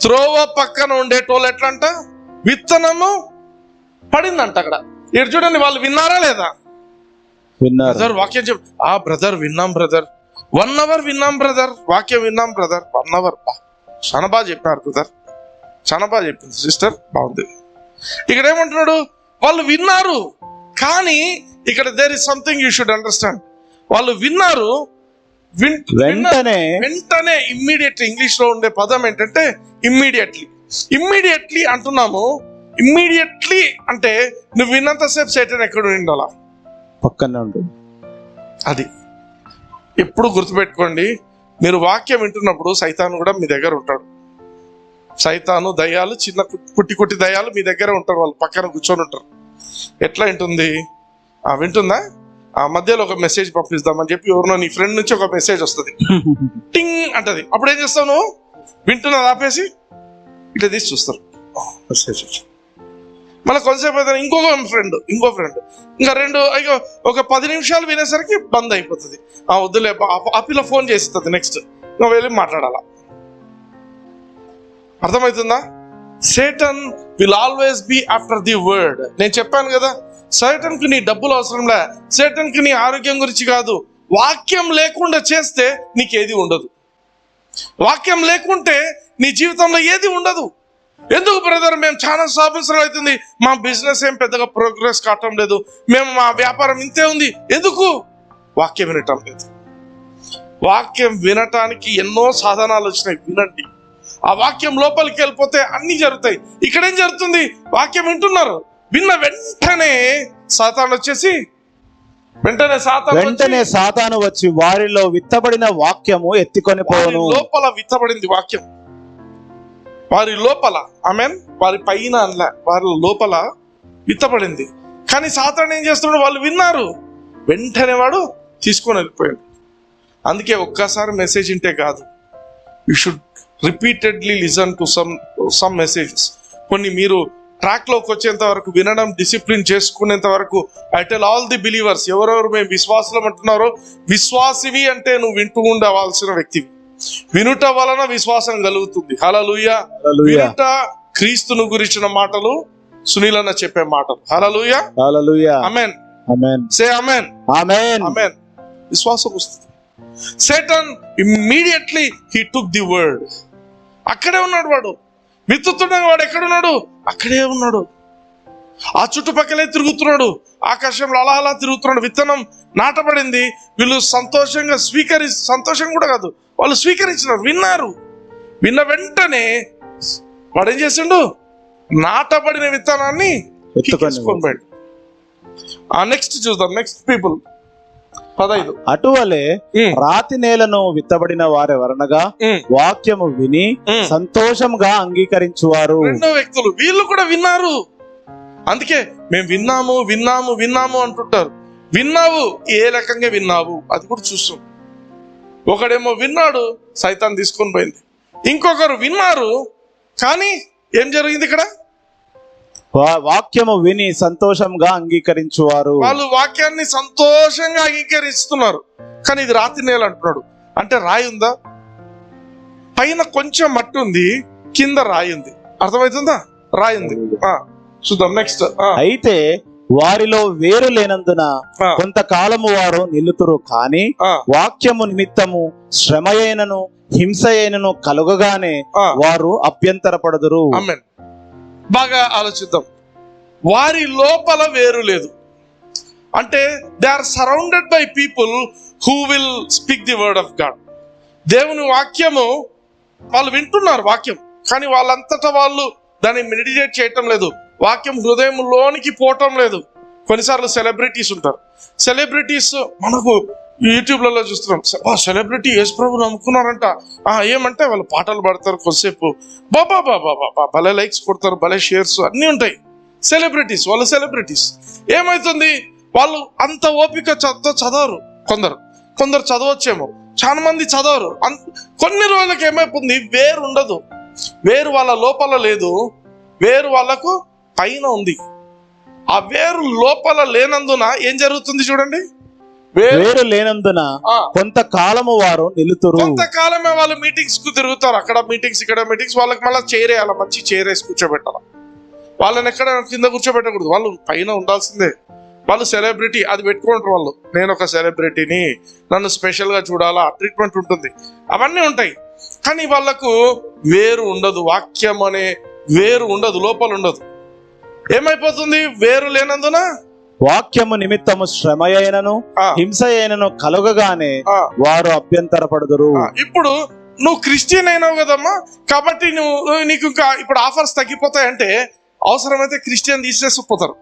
త్రోవ పక్కన ఉండేటోళ్ళు ఎట్లంట? విత్తనము పడిందంట అక్కడ. ఇక్కడ చూడండి, వాళ్ళు విన్నారా లేదా? విన్నారు. వాక్యం బ్రదర్ విన్నాం బ్రదర్, 1 అవర్ విన్నాం బ్రదర్, వాక్యం విన్నాం బ్రదర్, 1 అవర్. చాలా బాగా చెప్పినారు బ్రదర్, చాలా బాగా చెప్పింది సిస్టర్, బాగుంది. ఇక్కడ ఏమంటున్నాడు? వాళ్ళు విన్నారు, కానీ ఇక్కడ there is something you should understand. వాళ్ళు విన్నారు, వెంటనే ఇమ్మీడియట్లీ. ఇంగ్లీష్ లో ఉండే పదం ఏంటంటే ఇమ్మీడియట్లీ అంటున్నాము. ఇమ్మీడియట్లీ అంటే నువ్వు విన్నంతసేపు సైతాన్ ఎక్కడ ఉండాలా? పక్కనే ఉండు. అది ఎప్పుడు గుర్తుపెట్టుకోండి. మీరు వాక్యం వింటున్నప్పుడు సైతాను కూడా మీ దగ్గర ఉంటాడు. సైతాను దయ్యాలు, చిన్న కుట్టి దయ్యాలు మీ దగ్గర ఉంటారు. వాళ్ళు పక్కన కూర్చొని ఉంటారు. ఎట్లా వింటుంది? వింటుందా? ఆ మధ్యలో ఒక మెసేజ్ పంపిస్తామని చెప్పి ఎవరినో నీ ఫ్రెండ్ నుంచి ఒక మెసేజ్ వస్తుంది, టింగ్ అంటది. అప్పుడు ఏం చేస్తావు నువ్వు? వింటున్నది ఆపేసి ఇట్లా తీసి చూస్తారు, మెసేజ్ వచ్చి. మళ్ళీ కొంతసేపు అయితే ఇంకో ఫ్రెండ్ ఇంకా 2 అయ్యో ఒక 10 నిమిషాలు వినేసరికి బంద్ అయిపోతుంది. వద్దులే, ఆ పిల్ల ఫోన్ చేస్తుంది. నెక్స్ట్ నువ్వు వెళ్ళి మాట్లాడాలా. అర్థమవుతుందా? Satan will always B after the word. నేను చెప్పాను కదా, సేటన్కి నీ డబ్బులు అవసరంలే, సేటన్కి నీ ఆరోగ్యం గురించి కాదు. వాక్యం లేకుండా చేస్తే నీకేది ఉండదు. వాక్యం లేకుంటే నీ జీవితంలో ఏది ఉండదు. ఎందుకు బ్రదర్, మేము చాలా సంవత్సరాలు అవుతుంది, మా బిజినెస్ ఏం పెద్దగా ప్రోగ్రెస్ కావటం లేదు, మేము మా వ్యాపారం ఇంతే ఉంది. ఎందుకు? వాక్యం వినటం లేదు. వాక్యం వినటానికి ఎన్నో సాధనాలు వచ్చినాయి, వినండి. ఆ వాక్యం లోపలికి వెళ్ళిపోతే అన్ని జరుగుతాయి. ఇక్కడేం జరుగుతుంది? వాక్యం వింటున్నారు, విన్న వెంటనే సాతాను వచ్చేసి వెంటనే సాతాను వచ్చి వారిలో విత్తబడిన వాక్యము ఎత్తుకొని పోను. లోపల విత్తబడింది వాక్యం, వారి లోపల. ఆమేన్. వారి పైన అనలే, వారి లోపల విత్తబడింది. కానీ సాతాను ఏం చేస్తున్నాడు? వాళ్ళు విన్నారు, వెంటనే వాడు తీసుకొని వెళ్ళిపోయాడు. అందుకే ఒక్కసారి మెసేజ్ వింటే కాదు, you should repeatedly listen to some messages. కొన్ని మీరు ట్రాక్లోకి వచ్చేంత వరకు వినడం డిసిప్లిన్ చేసుకునేంత వరకు I tell all the believers, ఎవరెవరు మేము విశ్వాసులం అంటున్నారో, విశ్వాసివి అంటే నువ్వు వింటూ ఉండవలసిన వ్యక్తివి. వినుట వలన విశ్వాసం కలుగుతుంది. హల్లెలూయా. వినుట క్రీస్తును గురించిన మాటలు, సునీల్ అన్న చెప్పే మాటలు. హల్లెలూయా. హల్లెలూయా. ఆమేన్. ఆమేన్. సే ఆమేన్. ఆమేన్. ఆమేన్. విశ్వాసం వస్తుంది. Satan immediately he took the word. అక్కడే ఉన్నాడు వాడు, విత్తుతున్నాడు. వాడు ఎక్కడున్నాడు? అక్కడే ఉన్నాడు. ఆ చుట్టుపక్కలే తిరుగుతున్నాడు, ఆకాశంలో అలా అలా తిరుగుతున్నాడు. విత్తనం నాటబడింది. వీళ్ళు సంతోషంగా సంతోషం కూడా కాదు, వాళ్ళు స్వీకరించినారు, విన్నారు. విన్న వెంటనే వాడు ఏం చేసిండు? నాటబడిన విత్తనాన్ని ఎత్తుకొని పోయాడు. నెక్స్ట్ చూద్దాం. Next people 15. అటువలే రాతి నేలను విత్తబడిన వారెవరనగా వాక్యము విని సంతోషంగా అంగీకరించువారు. రెండో వ్యక్తులు, వీళ్ళు కూడా విన్నారు. అందుకే మేము విన్నాము విన్నాము విన్నాము అంటుంటారు. విన్నావు, ఏ రకంగా విన్నావు అది కూడా చూస్తాం. ఒకడేమో విన్నాడు, సైతాన్ తీసుకొని పోయింది. ఇంకొకరు విన్నారు, కానీ ఏం జరిగింది ఇక్కడ? వాక్యము విని సంతోషంగా అంగీకరించువారు. వాళ్ళు వాక్యాన్ని సంతోషంగా అంగీకరిస్తున్నారు, కానీ ఇది రాతి నేల అంటున్నాడు. అంటే రాయి ఉందా? పైన కొంచెం మట్టి ఉంది, కింద రాయి ఉంది. అర్థమవుతుందా? రాయి ఉంది. చూద్దాం నెక్స్ట్. అయితే వారిలో వేరు లేనందున కొంతకాలము వారు నిలుతురు, కానీ వాక్యము నిమిత్తము శ్రమ అయినను హింస అయినను కలుగగానే వారు అభ్యంతరపడదురు. ఆమేన్. బాగా ఆలోచిద్దాం. వారి లోపల వేరు లేదు అంటే they are surrounded by people who will speak the word of God. దేవుని వాక్యము వాళ్ళు వింటున్నారు, వాక్యం, కానీ వాళ్ళంతటా వాళ్ళు దాన్ని మెడిటేట్ చేయటం లేదు. వాక్యం హృదయంలోనికి పోవటం లేదు. కొన్నిసార్లు సెలబ్రిటీస్ ఉంటారు. సెలబ్రిటీస్ మనకు యూట్యూబ్లలో చూస్తున్నాం. సెలబ్రిటీ యేసు ప్రభువుని నమ్ముకున్నారంట. ఏమంటే వాళ్ళు పాటలు పాడతారు, కొద్దిసేపు బాబా బాబా బాబా భలే లైక్స్ కొడతారు, భలే షేర్స్ అన్నీ ఉంటాయి. సెలబ్రిటీస్, వాళ్ళు సెలబ్రిటీస్. ఏమవుతుంది? వాళ్ళు అంత ఓపిక చదవరు. కొందరు చదవచ్చేమో, చాలా మంది చదవరు. కొన్ని రోజులకి ఏమైపోతుంది? వేరు ఉండదు. వేరు వాళ్ళ లోపల లేదు, వేరు వాళ్ళకు పైన ఉంది. ఆ వేరు లోపల లేనందున ఏం జరుగుతుంది చూడండి. వేరు లేనందున కొంతకాలము వారు నిలుతురు. కొంతకాలమే వాళ్ళు మీటింగ్స్ కు తిరుగుతారు. అక్కడ మీటింగ్స్, ఇక్కడ మీటింగ్స్. వాళ్ళకి మళ్ళీ చేరేయాలి, మంచి చేరేసి కూర్చోబెట్టాలి. వాళ్ళని ఎక్కడ కింద కూర్చోబెట్టకూడదు, వాళ్ళు పైన ఉండాల్సిందే. వాళ్ళు సెలబ్రిటీ, అది పెట్టుకుంటారు వాళ్ళు. నేను ఒక సెలబ్రిటీని, నన్ను స్పెషల్ గా చూడాలా, ట్రీట్మెంట్ ఉంటుంది, అవన్నీ ఉంటాయి. కానీ వాళ్ళకు వేరు ఉండదు. వాక్యం అనే వేరు ఉండదు, లోపల ఉండదు. ఏమైపోతుంది? వేరు లేనందున వాక్యము నిమిత్తము శ్రమ అయినను హింస అయినను కలుగగానే వారు అభ్యంతరపడదురు. ఇప్పుడు నువ్వు క్రిస్టియన్ అయినావు కదమ్మా, కాబట్టి నీకు ఇంకా ఇప్పుడు ఆఫర్స్ తగ్గిపోతాయంటే అవసరమైతే క్రిస్టియన్ తీసేసిపోతారు.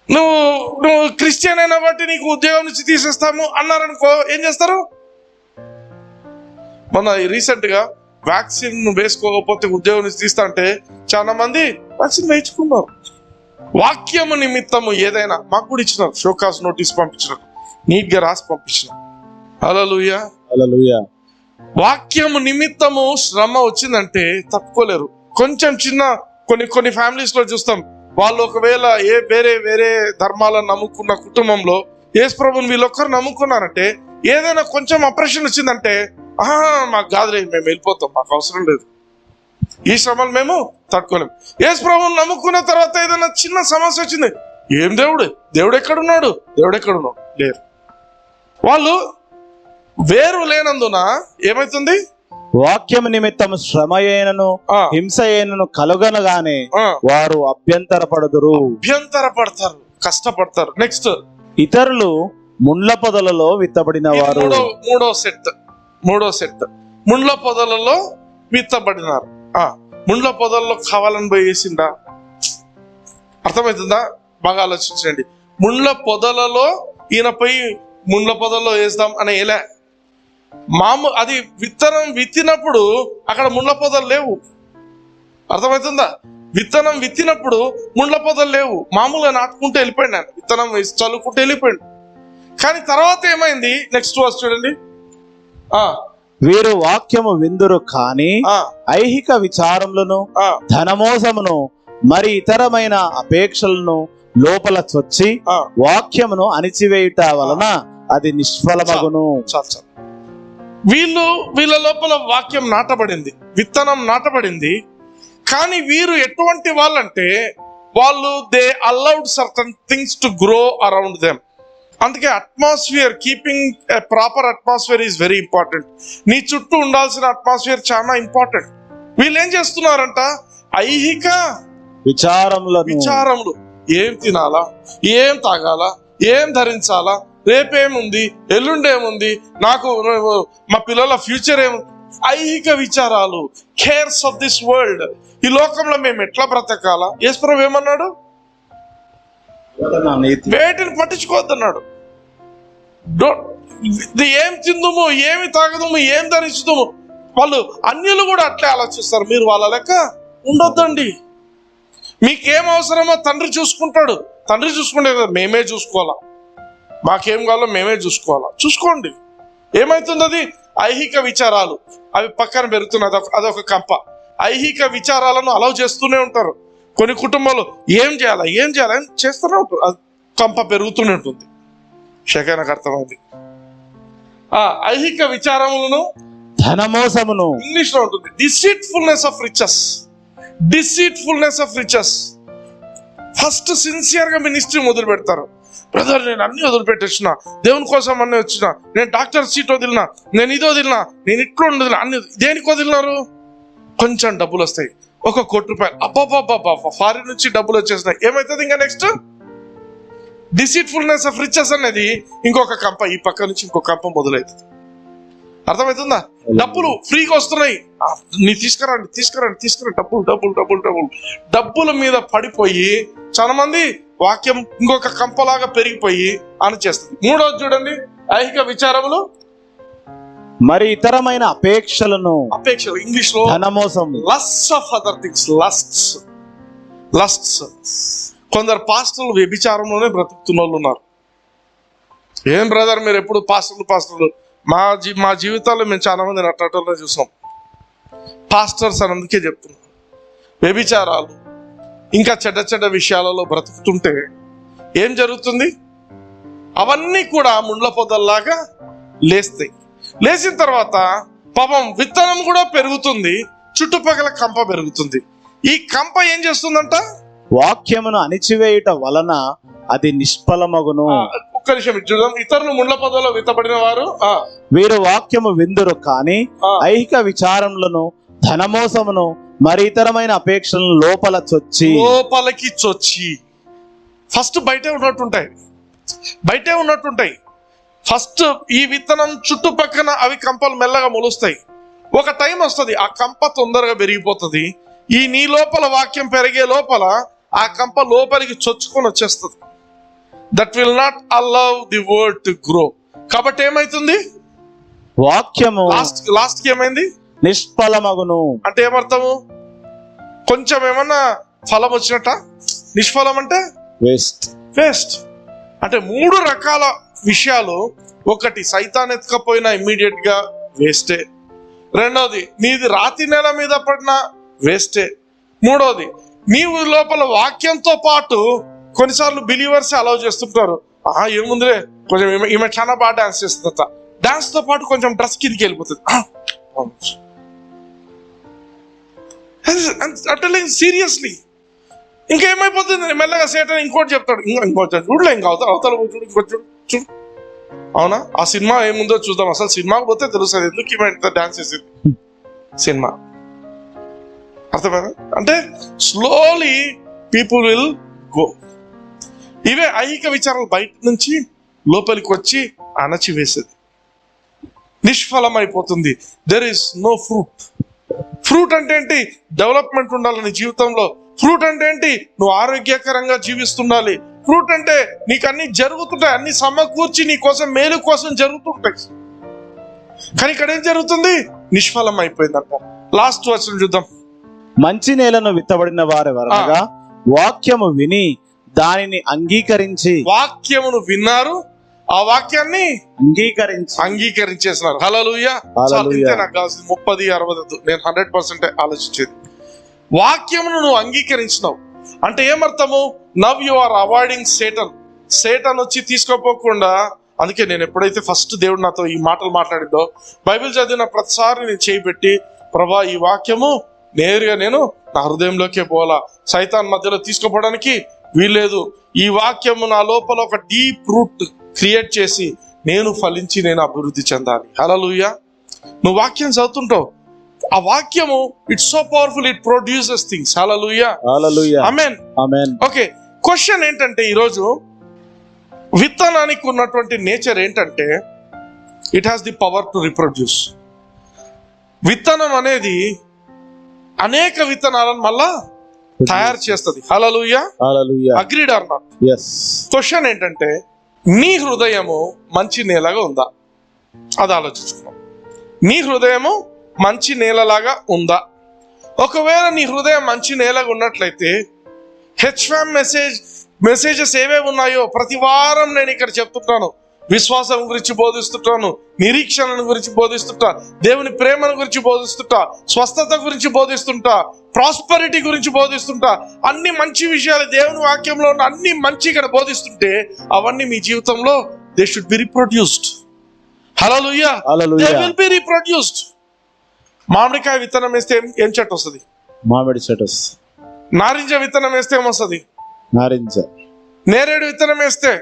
నువ్వు క్రిస్టియన్ అయినా బట్టి నీకు ఉద్యోగం నుంచి తీసేస్తాము అన్నారనుకో, ఏం చేస్తారు? మొన్న రీసెంట్ గా వ్యాక్సిన్ వేసుకోకపోతే ఉద్యోగం నుంచి తీస్తా అంటే చాలా మంది వ్యాక్సిన్ వేయించుకున్నారు. వాక్యము నిమిత్తము ఏదైనా మాకు కూడా ఇచ్చినారు, షోకాస్ నోటీస్ పంపించినారు, నీట్ గా రాసి పంపించినారు. హల్లెలూయా. హల్లెలూయా. వాక్యము నిమిత్తము శ్రమ వచ్చిందంటే తట్టుకోలేరు. కొంచెం చిన్న కొన్ని ఫ్యామిలీస్ లో చూస్తాం, వాళ్ళు ఒకవేళ వేరే ధర్మాలను నమ్ముకున్న కుటుంబంలో యేసు ప్రభువుని వీళ్ళొక్కరు నమ్ముకున్నారంటే ఏదైనా కొంచెం అప్రెషన్ వచ్చిందంటే మాకు కాదులే, మేము వెళ్ళిపోతాం, మాకు అవసరం లేదు. ఈ శ్రమలు మేము తట్టుకోలేము. యేసు ప్రభువుని నమ్ముకున్న తర్వాత ఏదైనా చిన్న సమస్య వచ్చింది, ఏం దేవుడు ఎక్కడున్నాడు లేరు. వాళ్ళు వేరు లేనందున ఏమైతుంది, వాక్యం నిమిత్తం శ్రమ అయినను హింస అయినను కలుగనగానే వారు అభ్యంతరపడతారు, కష్టపడతారు. నెక్స్ట్, ఇతరులు ముండ్ల పొదలలో విత్తబడిన వారు. మూడో సెట్ ముండ్ల పొదలలో విత్తబడినారు. ముండ్ల పొదల్లో కావాలని పోయి వేసిందా? అర్థమవుతుందా? బాగా ఆలోచించండి. ముండ్ల పొదలలో ఈయన పోయి ముండ్ల పొదల్లో వేద్దాం అని ఎలా అది విత్తనం విత్తినప్పుడు అక్కడ ముండ్ల పొదలు లేవు. అర్థమవుతుందా? విత్తనం విత్తినప్పుడు ముండ్ల పొదలు లేవు. మామూలుగా నాటుకుంటూ వెళ్ళిపోయింది ఆయన, విత్తనం చల్లుకుంటూ వెళ్ళిపోయింది. కానీ తర్వాత ఏమైంది? నెక్స్ట్ వర్స్ చూడండి. వీరు వాక్యము విందురు కానీ ఐహిక విచారములను ధనమోసమును మరి ఇతరమైన అపేక్షలను లోపల చొచ్చి వాక్యమును అణిచివేయుట వలన అది నిష్ఫలమగును. వీళ్ళ లోపల వాక్యం నాటబడింది, విత్తనం నాటబడింది. కానీ వీరు ఎటువంటి వాళ్ళంటే వాళ్ళు they allowed certain things to grow around them. అందుకే atmosphere, keeping a proper atmosphere is very important. నీ చుట్టూ ఉండాల్సిన అట్మాస్ఫియర్ చాలా ఇంపార్టెంట్. వీళ్ళు ఏం చేస్తున్నారంట, ఐహిక విచారములు, ఏం తినాలా, ఏం తాగాలా, ఏం ధరించాలా, రేపేముంది, ఎల్లుండేముంది, నాకు మా పిల్లల ఫ్యూచర్ ఏముంది, ఐహిక విచారాలు, కేర్స్ ఆఫ్ దిస్ వరల్డ్. ఈ లోకంలో మేము ఎట్లా బ్రతకాలా? యేసు ప్రభువు ఏమన్నాడు? వేటిని పట్టించుకోవద్దన్నాడు. ఏం తిందుము, ఏమి తాగదుము, ఏం ధరించుదుము. వాళ్ళు అన్యులు కూడా అట్లే ఆలోచిస్తారు. మీరు వాళ్ళ లెక్క ఉండొద్దండి. మీకేం అవసరమో తండ్రి చూసుకుంటాడు. తండ్రి చూసుకుంటే మేమే చూసుకోవాలా, మాకేం కావాలో మేమే చూసుకోండి. ఏమైతుంది? అది ఐహిక విచారాలు, అవి పక్కన పెరుగుతున్నది. అదొక కంప. ఐహిక విచారాలను అలౌ చేస్తూనే ఉంటారు. కొన్ని కుటుంబాలు ఏం చేయాలని చేస్తూనే ఉంటారు. అది కంప పెరుగుతూనే ఉంటుంది. శకనకు అర్థమైంది. ఐహిక విచారములను ధనమోసమును, ఇంగ్లీష్ లో ఉంటుంది డిసీట్ఫుల్నెస్ ఆఫ్ రిచెస్. ఫస్ట్ సిన్సియర్ గా మినిస్ట్రీ మొదలు పెడతారు. బ్రదర్, నేను అన్ని వదిలిపెట్టేసిన, దేవుని కోసం అన్నీ వచ్చిన, నేను డాక్టర్ సీట్ వదిలినా, నేను ఇది వదిలినా, నేను ఇట్లా వదిలినా, అన్ని దేనికి వదిలినారు? కొంచెం డబ్బులు వస్తాయి, 1 కోటి రూపాయలు, అబ్బాబ్బాబ్బా, ఫారిన్ నుంచి డబ్బులు వచ్చేసినాయి. ఏమైతుంది ఇంకా నెక్స్ట్? డిసీట్ఫుల్నెస్ ఆఫ్ రిచెస్ అనేది ఇంకొక కంప, ఈ పక్క నుంచి ఇంకొక కంప మొదలవుతుంది. అర్థమవుతుందా? డబ్బులు ఫ్రీగా వస్తున్నాయి, నీ తీసుకురండి, డబ్బుల మీద పడిపోయి చాలా మంది వాక్యం ఇంకొక కంపలాగా పెరిగిపోయి అని చేస్తుంది. మూడోది చూడండి, ఐహిక విచారములు మరి ఇతరమైన అపేక్షలు, ఇంగ్లీష్ లో ధనమోసం, lusts of other things, lusts. కొందరు పాస్టర్లు వ్యభిచారంలోనే బ్రతుకుతున్న వాళ్ళు ఉన్నారు. ఏం బ్రదర్, మీరు ఎప్పుడు పాస్టర్లు? మా జీవితాల్లో మేము చాలా మంది నట్టలో చూసాం. పాస్టర్స్ అని అందుకే చెప్తున్నాం. వ్యభిచారాలు ఇంకా చెడ్డ విషయాలలో బ్రతుకుతుంటే ఏం జరుగుతుంది? అవన్నీ కూడా ముండ్ల పొదల్లాగా లేస్తాయి. లేచిన తర్వాత పాపం విత్తనం కూడా పెరుగుతుంది, చుట్టుపక్కల కంప పెరుగుతుంది. ఈ కంప ఏం చేస్తుందంట? వాక్యమును అణిచివేయుట వలన అది నిష్ఫలమగును. ఒక్క నిమిషం చూద్దాం. ఇతరులు ముండ్ల పొదలో విత్తబడిన వారు వీరు వాక్యము విందురు కానీ ఐహిక విచారములను ధనమోసమును మరి ఇతరమైన అపేక్షలను లోపలికి చొచ్చి ఫస్ట్ బయటే ఉన్నట్టుంటాయి. ఫస్ట్ ఈ విత్తనం చుట్టుపక్కన అవి కంపలు మెల్లగా మొలుస్తాయి. ఒక టైం వస్తుంది, ఆ కంప తొందరగా పెరిగిపోతుంది. ఈ నీ లోపల వాక్యం పెరిగే లోపల ఆ కంప లోపలికి చొచ్చుకొని వచ్చేస్తుంది. That will not allow the word to grow. కాబట్టి ఏమైతుంది? వాక్యము లాస్ట్ కి ఏమైంది? నిష్ఫలమగును. అంటే ఏమర్థము? కొంచెం ఏమన్నా ఫలం వచ్చినట్ట? నిష్ఫలం అంటే వేస్ట్. అంటే 3 రకాల విషయాలు. ఒకటి, సైతాన్ ఎత్తుకపోయినా ఇమ్మీడియట్ గా వేస్టే. రెండోది, నీది రాతి నేల మీద పడినా వేస్టే. మూడోది, నీవు లోపల వాక్యంతో పాటు కొన్నిసార్లు బిలీవర్స్ అలౌ చేస్తుంటారు. ఏముందిలే, కొంచెం ఈమె చాలా బాగా డాన్స్ చేస్తుందట, డాన్స్ తో పాటు కొంచెం డ్రెస్ కిందికి వెళ్ళిపోతుంది. అంటే సీరియస్లీ. ఇంకేమైపోతుంది, మెల్లగా సేటన్ ఇంకోటి చెప్తాడు, ఇంకోటి చూడలే, ఇంకా అవతల చూడు, ఇంకోటి చూడు. అవునా? ఆ సినిమా ఏముందో చూద్దాం. అసలు సినిమాకి పోతే తెలుస్తుంది ఎందుకు ఈమె ఇంత డాన్స్ చేసింది. సినిమా అర్థమైనా? అంటే స్లోలీ పీపుల్ విల్ గో. ఇవే ఐహిక విచారాలు బయట నుంచి లోపలికి వచ్చి అణచివేసేది, నిష్ఫలమైపోతుంది. There is no fruit. Fruit అంటే ఏంటి? డెవలప్మెంట్ ఉండాలి నీ జీవితంలో. ఫ్రూట్ అంటే ఏంటి? నువ్వు ఆరోగ్యకరంగా జీవిస్తుండాలి. ఫ్రూట్ అంటే నీకు అన్ని జరుగుతుంటాయి, అన్ని సమకూర్చి నీ కోసం, మేలు కోసం జరుగుతుంటాయి. కానీ ఇక్కడ ఏం జరుగుతుంది? నిష్ఫలం అయిపోయిందంట. లాస్ట్ వచనం చూద్దాం. మంచి నేలను విత్తబడిన వారెవరనగా వాక్యము విని దానిని అంగీకరించి. వాక్యమును విన్నారు, ఆ వాక్యాన్ని అంగీకరించేసినారు. హల్లెలూయా. నాకు కావాల్సింది 30, 60. నేను 100% ఆలోచించేది. వాక్యమును నువ్వు అంగీకరించినావు అంటే ఏమర్థము? Now you are avoiding Satan. Satan వచ్చి తీసుకోపోకుండా. అందుకే నేను ఎప్పుడైతే ఫస్ట్ దేవుడు నాతో ఈ మాటలు మాట్లాడిందో, బైబిల్ చదివిన ప్రతిసారి నేను చేయబెట్టి, ప్రభా ఈ వాక్యము నేరుగా నేను నా హృదయంలోకే పోవాలా, సైతాన్ మధ్యలో తీసుకోపోవడానికి వీల్లేదు. ఈ వాక్యము నా లోపల ఒక డీప్ రూట్ క్రియేట్ చేసి నేను ఫలించి నేను అభివృద్ధి చెందాలి. హల్లెలూయా. నువ్వు వాక్యం చదువుతుంటావు, ఆ వాక్యము it's so powerful, it produces things. Hallelujah. Hallelujah. Amen. Amen. Okay, question ఏంటంటే ఈరోజు విత్తనానికి ఉన్నటువంటి నేచర్ ఏంటంటే it has the power to reproduce. విత్తనం అనేది అనేక విత్తనాలను మళ్ళా తయారు చేస్తుంది. Hallelujah. Hallelujah. Agreed or not? yes. Question ఏంటంటే నీ హృదయము మంచి నేలగా ఉందా? అది ఆలోచించుకున్నాం. నీ హృదయము మంచి నేలలాగా ఉందా? ఒకవేళ నీ హృదయం మంచి నేలగా ఉన్నట్లయితే హెచ్ఫామ్ మెసేజెస్ ఏవేవి ఉన్నాయో ప్రతి వారం నేను ఇక్కడ చెప్తుంటాను. విశ్వాసం గురించి బోధిస్తుంటాను, నిరీక్షణ గురించి బోధిస్తుంటా, దేవుని ప్రేమను గురించి బోధిస్తుంటా, స్వస్థత గురించి బోధిస్తుంటా, ప్రాస్పరిటీ గురించి బోధిస్తుంటా. అన్ని మంచి విషయాలు దేవుని వాక్యంలో ఉన్న అన్ని మంచి ఇక్కడ బోధిస్తుంటే అవన్నీ మీ జీవితంలో they should be reproduced. Hallelujah. They will be reproduced. మామిడికాయ విత్తనం వేస్తే ఏం చెట్టు వస్తుంది? మామిడి చెట్టు వస్తుంది. నారింజ విత్తనం వేస్తే ఏమొస్తుంది? నారింజ. నేరేడు విత్తనం వేస్తే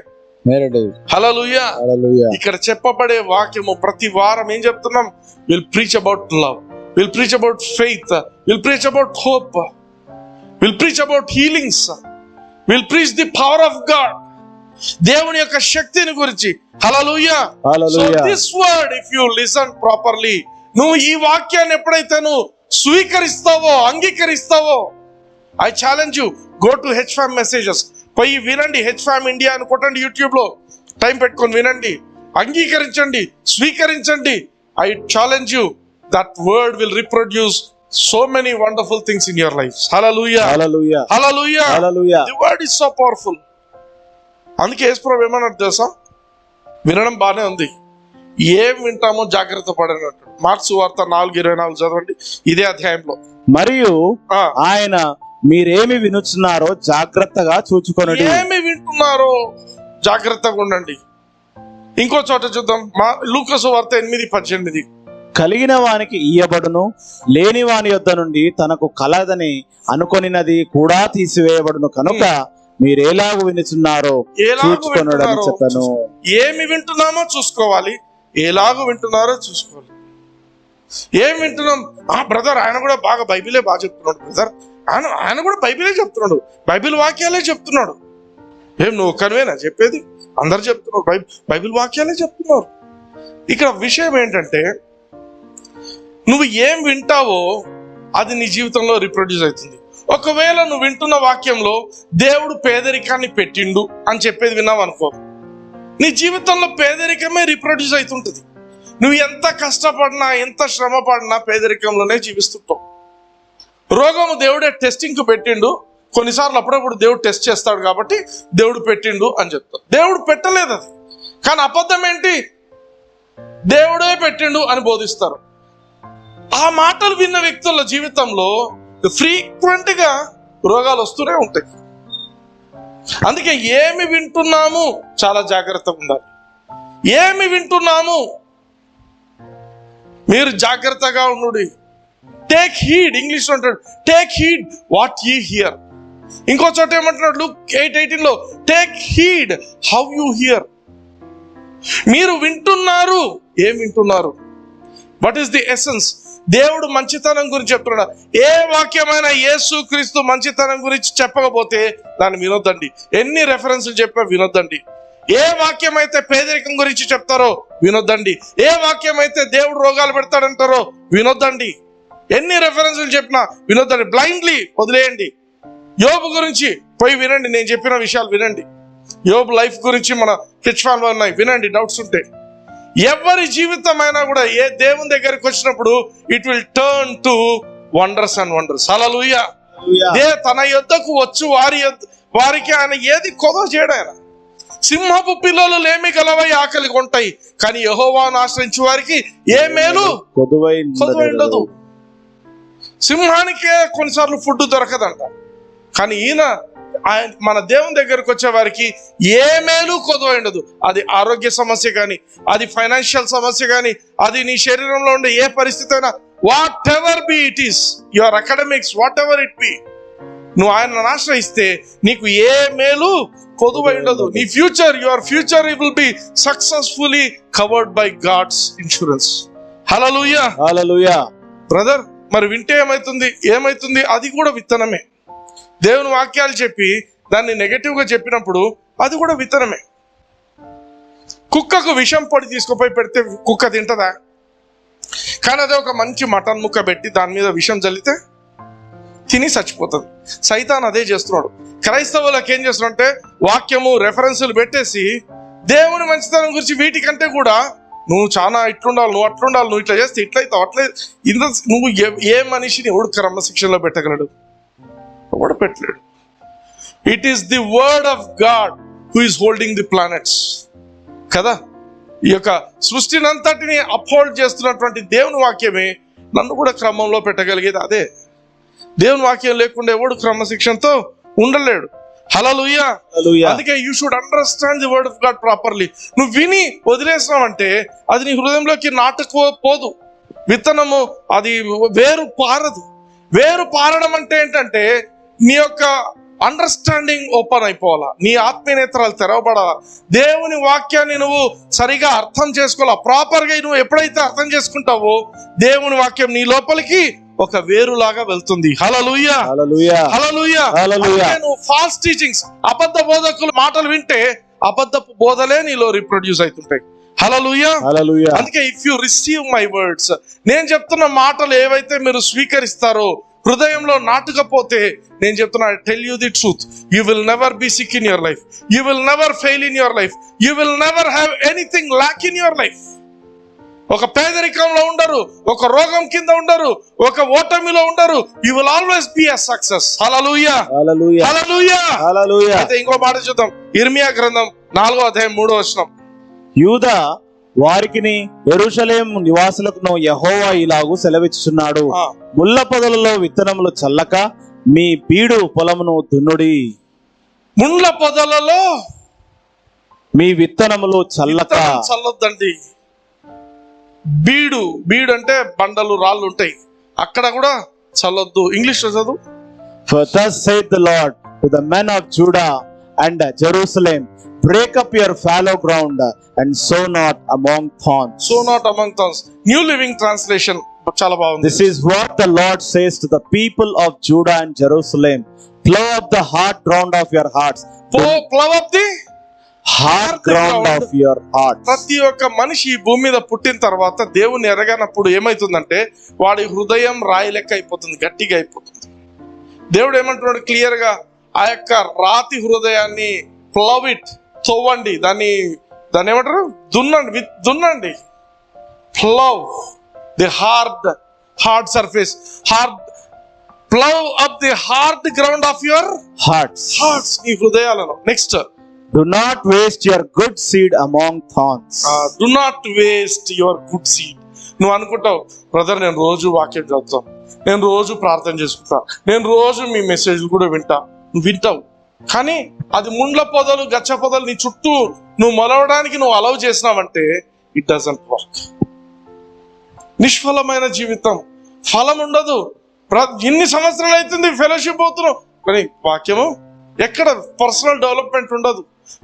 నేరేడు. హల్లెలూయా. హల్లెలూయా. ఇక్కడ చెప్పబడే వాక్యము ప్రతి వారం ఏం చెప్తున్నాం? Will preach about love, will preach about faith, will preach about hope, will preach about healings, will preach the power of God. దేవుని యొక్క శక్తిని గురించి. Hallelujah. So this word if you listen properly, నువ్వు ఈ వాక్యాన్ని ఎప్పుడైతే నువ్వు స్వీకరిస్తావో, అంగీకరిస్తావో, I challenge you, go to HFAM messages, పోయి వినండి. హెచ్ఫామ్ ఇండియా అని కొట్టండి, యూట్యూబ్ లో టైం పెట్టుకొని వినండి, అంగీకరించండి, స్వీకరించండి. I challenge you, that word will reproduce so many wonderful things in your lives. Hallelujah. Hallelujah. Hallelujah. Hallelujah. The word is so powerful. అందుకే యేసుప్రభు ఏమన్నాడు తెలుసా? వినడం బానే ఉంది, ఏం వింటామో జాగ్రత్త పడని అంటాడు. మార్క్స్ వార్త 4:24 చదవండి, ఇదే అధ్యాయంలో. మరియు ఆయన మీరేమి వినుచున్నారో జాగ్రత్తగా చూచుకొనుడి. ఏమి వింటున్నారో జాగ్రత్తగా ఉండండి. ఇంకో చోట చూద్దాం, లూకాసు వార్త 8:18. కలిగిన వానికి ఇయ్యబడును, లేని వాని యొద్ద నుండి తనకు కలదని అనుకొనినది కూడా తీసివేయబడును, కనుక మీరు ఎలాగూ వినుచున్నారో చూచుకొనుడని చెప్పాను. ఏమి వింటున్నామో చూసుకోవాలి, ఎలాగూ వింటున్నారో చూసుకోవాలి. ఏం వింటున్నాం? బ్రదర్ ఆయన కూడా బైబిలే బాగా చెప్తున్నాడు, బ్రదర్ ఆయన కూడా బైబిలే చెప్తున్నాడు, బైబిల్ వాక్యాలే చెప్తున్నాడు. ఏం నువ్వు ఒక్కనివేనా చెప్పేది? అందరు చెప్తున్నారు, బైబిల్ వాక్యాలే చెప్తున్నారు. ఇక్కడ విషయం ఏంటంటే నువ్వు ఏం వింటావో అది నీ జీవితంలో రిప్రొడ్యూస్ అవుతుంది. ఒకవేళ నువ్వు వింటున్న వాక్యంలో దేవుడు పేదరికాన్ని పెట్టిండు అని చెప్పేది విన్నావు అనుకో, నీ జీవితంలో పేదరికమే రిప్రొడ్యూస్ అవుతుంటుంది. నువ్వు ఎంత కష్టపడినా, ఎంత శ్రమ పడినా పేదరికంలోనే జీవిస్తుంటావు. రోగము దేవుడే టెస్టింగ్ కు పెట్టిండు, కొన్నిసార్లు అప్పుడప్పుడు దేవుడు టెస్ట్ చేస్తాడు కాబట్టి దేవుడు పెట్టిండు అని చెప్తారు. దేవుడు పెట్టలేదు అది, కానీ అబద్ధం ఏంటి? దేవుడే పెట్టిండు అని బోధిస్తారు. ఆ మాటలు విన్న వ్యక్తుల జీవితంలో ఫ్రీక్వెంట్ గా రోగాలు వస్తూనే ఉంటాయి. అందుకే ఏమి వింటున్నాము చాలా జాగ్రత్తగా ఉండాలి. ఏమి వింటున్నాము మీరు జాగ్రత్తగా ఉండు. టేక్ హీడ్, ఇంగ్లీష్ లో అంటాడు టేక్ హీడ్ వాట్ యీ హియర్. ఇంకో చోట ఏమంటున్నాడు Luke 8:18 take heed how you here. మీరు వింటున్నారు, ఏం వింటున్నారు? What is the essence? దేవుడు మంచితనం గురించి చెప్తున్నాడు. ఏ వాక్యమైనా యేసు క్రీస్తు మంచితనం గురించి చెప్పకపోతే దాన్ని వినొద్దండి. ఎన్ని రెఫరెన్స్లు చెప్పినా వినొద్దండి. ఏ వాక్యం అయితే పేదరికం గురించి చెప్తారో వినొద్దండి. ఏ వాక్యం అయితే దేవుడు రోగాలు పెడతాడంటారో వినొద్దండి. ఎన్ని రెఫరెన్స్లు చెప్పినా వినొద్దండి. బ్లైండ్లీ వదిలేయండి. యోబు గురించి పోయి వినండి, నేను చెప్పిన విషయాలు వినండి. యోబు లైఫ్ గురించి మన హిచ్వాన్లో ఉన్నాయి, వినండి డౌట్స్ ఉంటే. ఎవరి జీవితం అయినా కూడా ఏ దేవుని దగ్గరికి వచ్చినప్పుడు it will turn to wonders and wonders. హల్లెలూయా. తన యొద్దకు వచ్చు వారికి ఆయన ఏది కొదవ చేయడు. ఆయన సింహపు పిల్లలు లేమి గలవై ఆకలి కొంటాయి, కానీ యెహోవాను ఆశ్రయించే వారికి ఏ మేలు కొదువై ఉండదు. సింహానికే కొన్నిసార్లు ఫుడ్ దొరకదంట, కానీ ఈయన మన దేవుని దగ్గరకు వచ్చే వారికి ఏ మేలు కొదువై ఉండదు. అది ఆరోగ్య సమస్య కానీ, అది ఫైనాన్షియల్ సమస్య కానీ, అది నీ శరీరంలో ఉండే ఏ పరిస్థితి అయినా, whatever be it is, your academics, whatever it be, నువ్వు ఆయనను ఆశ్రయిస్తే నీకు ఏ మేలు కొదువై ఉండదు. నీ future, your future will be successfully covered by God's insurance. Hallelujah, hallelujah. Brother, మరి వింటే ఏమైతుంది? అది కూడా విత్తనమే. దేవుని వాక్యాలు చెప్పి దాన్ని నెగటివ్ గా చెప్పినప్పుడు అది కూడా విత్తనమే. కుక్కకు విషం పొడి తీసుకుపోయి పెడితే కుక్క తింటదా? కానీ అదే ఒక మంచి మటన్ ముక్క పెట్టి దాని మీద విషం చల్లితే తిని చచ్చిపోతుంది. సైతాన్ అదే చేస్తున్నాడు. క్రైస్తవులకు ఏం చేస్తున్నాడంటే వాక్యము రెఫరెన్సులు పెట్టేసి దేవుని మంచితనం గురించి వీటికంటే కూడా నువ్వు చాలా ఇట్లుండాలి, నువ్వు అట్లుండాలి, నువ్వు ఇట్లా చేస్తే ఇట్లయితే అట్లే నువ్వు ఏ మనిషిని ఎవడు క్రమశిక్షణలో పెట్టగలడు? ఎవడు పెట్టలేడు. It is the word of God who is holding the planets కదా. ఈ యొక్క సృష్టిని అంతటిని అప్హోల్డ్ చేస్తున్నటువంటి దేవుని వాక్యమే నన్ను కూడా క్రమంలో పెట్టగలిగేది. అదే దేవుని వాక్యం లేకుండా ఎవడు క్రమశిక్షణతో ఉండలేడు. హల్లెలూయా. అందుకే you should understand the word of God properly. నువ్వు విని వదిలేసినావంటే అది నీ హృదయంలోకి నాటుకుపోదు. విత్తనము అది వేరు పారదు. వేరు పారడం అంటే ఏంటంటే నీ యొక్క అండర్స్టాండింగ్ ఓపెన్ అయిపోవాలా, నీ ఆత్మీయ నేత్రాలు తెరవబడాలా, దేవుని వాక్యాన్ని నువ్వు సరిగా అర్థం చేసుకోవాలా. ప్రాపర్ గా నువ్వు ఎప్పుడైతే అర్థం చేసుకుంటావో దేవుని వాక్యం నీ లోపలికి ఒక వేరులాగా వెళ్తుంది. హల్లెలూయా, హల్లెలూయా, హల్లెలూయా, హల్లెలూయా. నువ్వు ఫాల్స్ టీచింగ్స్, అబద్ధ బోధకుల మాటలు వింటే అబద్ధపు బోధలే నీలో రిప్రొడ్యూస్ అవుతుంటాయి. హల్లెలూయా, హల్లెలూయా. అందుకే if you receive my words, నేను చెప్తున్న మాటలు ఏవైతే మీరు స్వీకరిస్తారో హృదయంలో నాటుకపోతే, నేను చెప్తున్నా, I tell you the truth, you will never be sick in your life, you will never fail in your life, you will never have anything lack in your life. ఒక పేదరికంలో ఉండరు, ఒక రోగం కింద ఉండరు, ఒక ఓటమిలో ఉండరు. You will always be a success. హల్లెలూయా, హల్లెలూయా, హల్లెలూయా, హల్లెలూయా. అయితే ఇంకో మాట చూద్దాం. ఇర్మియా గ్రంథం 4:3 యూదా వారికిని యెరూషలేము నివాసులకు యెహోవా ఇలాగు సెలవిచ్చుచున్నాడు, ముళ్ళ పొదలలో విత్తనములు చల్లక మీ బీడు పొలమును దున్నుడి. ముళ్ళ పొదలలో మీ విత్తనములు చల్లొద్దండి. బీడు అంటే బండలు రాళ్ళు ఉంటాయి, అక్కడ కూడా చల్లొద్దు. ఇంగ్లీష్ లో చదువు. For thus saith the Lord to the men of Judah and Jerusalem, break up your fallow ground and sow not among thorns. Sow not among thorns. New Living Translation చాలా బాగుంది. This is what the Lord says to the people of Judah and Jerusalem, plow up the hard ground of your hearts. Plow up the hard ground of your hearts. ప్రతి ఒక్క మనిషి ఈ భూమి మీద పుట్టిన తర్వాత దేవుని ఎరగనప్పుడు ఏమైతుందంటే వాడి హృదయం రాయి లెక్క అయిపోతుంది, గట్టిగా అయిపోతుంది. దేవుడు ఏమంటున్నాడు క్లియర్ గా, ఆ యొక్క రాతి హృదయాన్ని ప్లవ్ ఇట్, తవ్వండి, దాన్ని ఏమంటారు, దున్నండి. Plough the hard surface, plough up the hard ground of your hearts, నీ హృదయాలను. Next, do not waste your good seed among thorns. Do not waste your good seed. నువ్వు అనుకుంటావు, బ్రదర్ నేను రోజు వాక్యం చదువుతాను, నేను రోజు ప్రార్థన చేసుకుంటా, నేను రోజు మీ మెసేజ్లు కూడా నువ్వు వింటావు, కానీ అది ముండ్ల పొదలు, గచ్చ పొదలు నీ చుట్టూ నువ్వు మొలవడానికి నువ్వు అలౌ చేసినావంటే ఇట్ డజంట్ వర్క్. నిష్ఫలమైన జీవితం, ఫలం ఉండదు. ఇన్ని సంవత్సరాలు అవుతుంది ఫెలోషిప్ అవుతున్నాం, కానీ వాక్యము ఎక్కడ పర్సనల్ డెవలప్మెంట్ ఉండదు.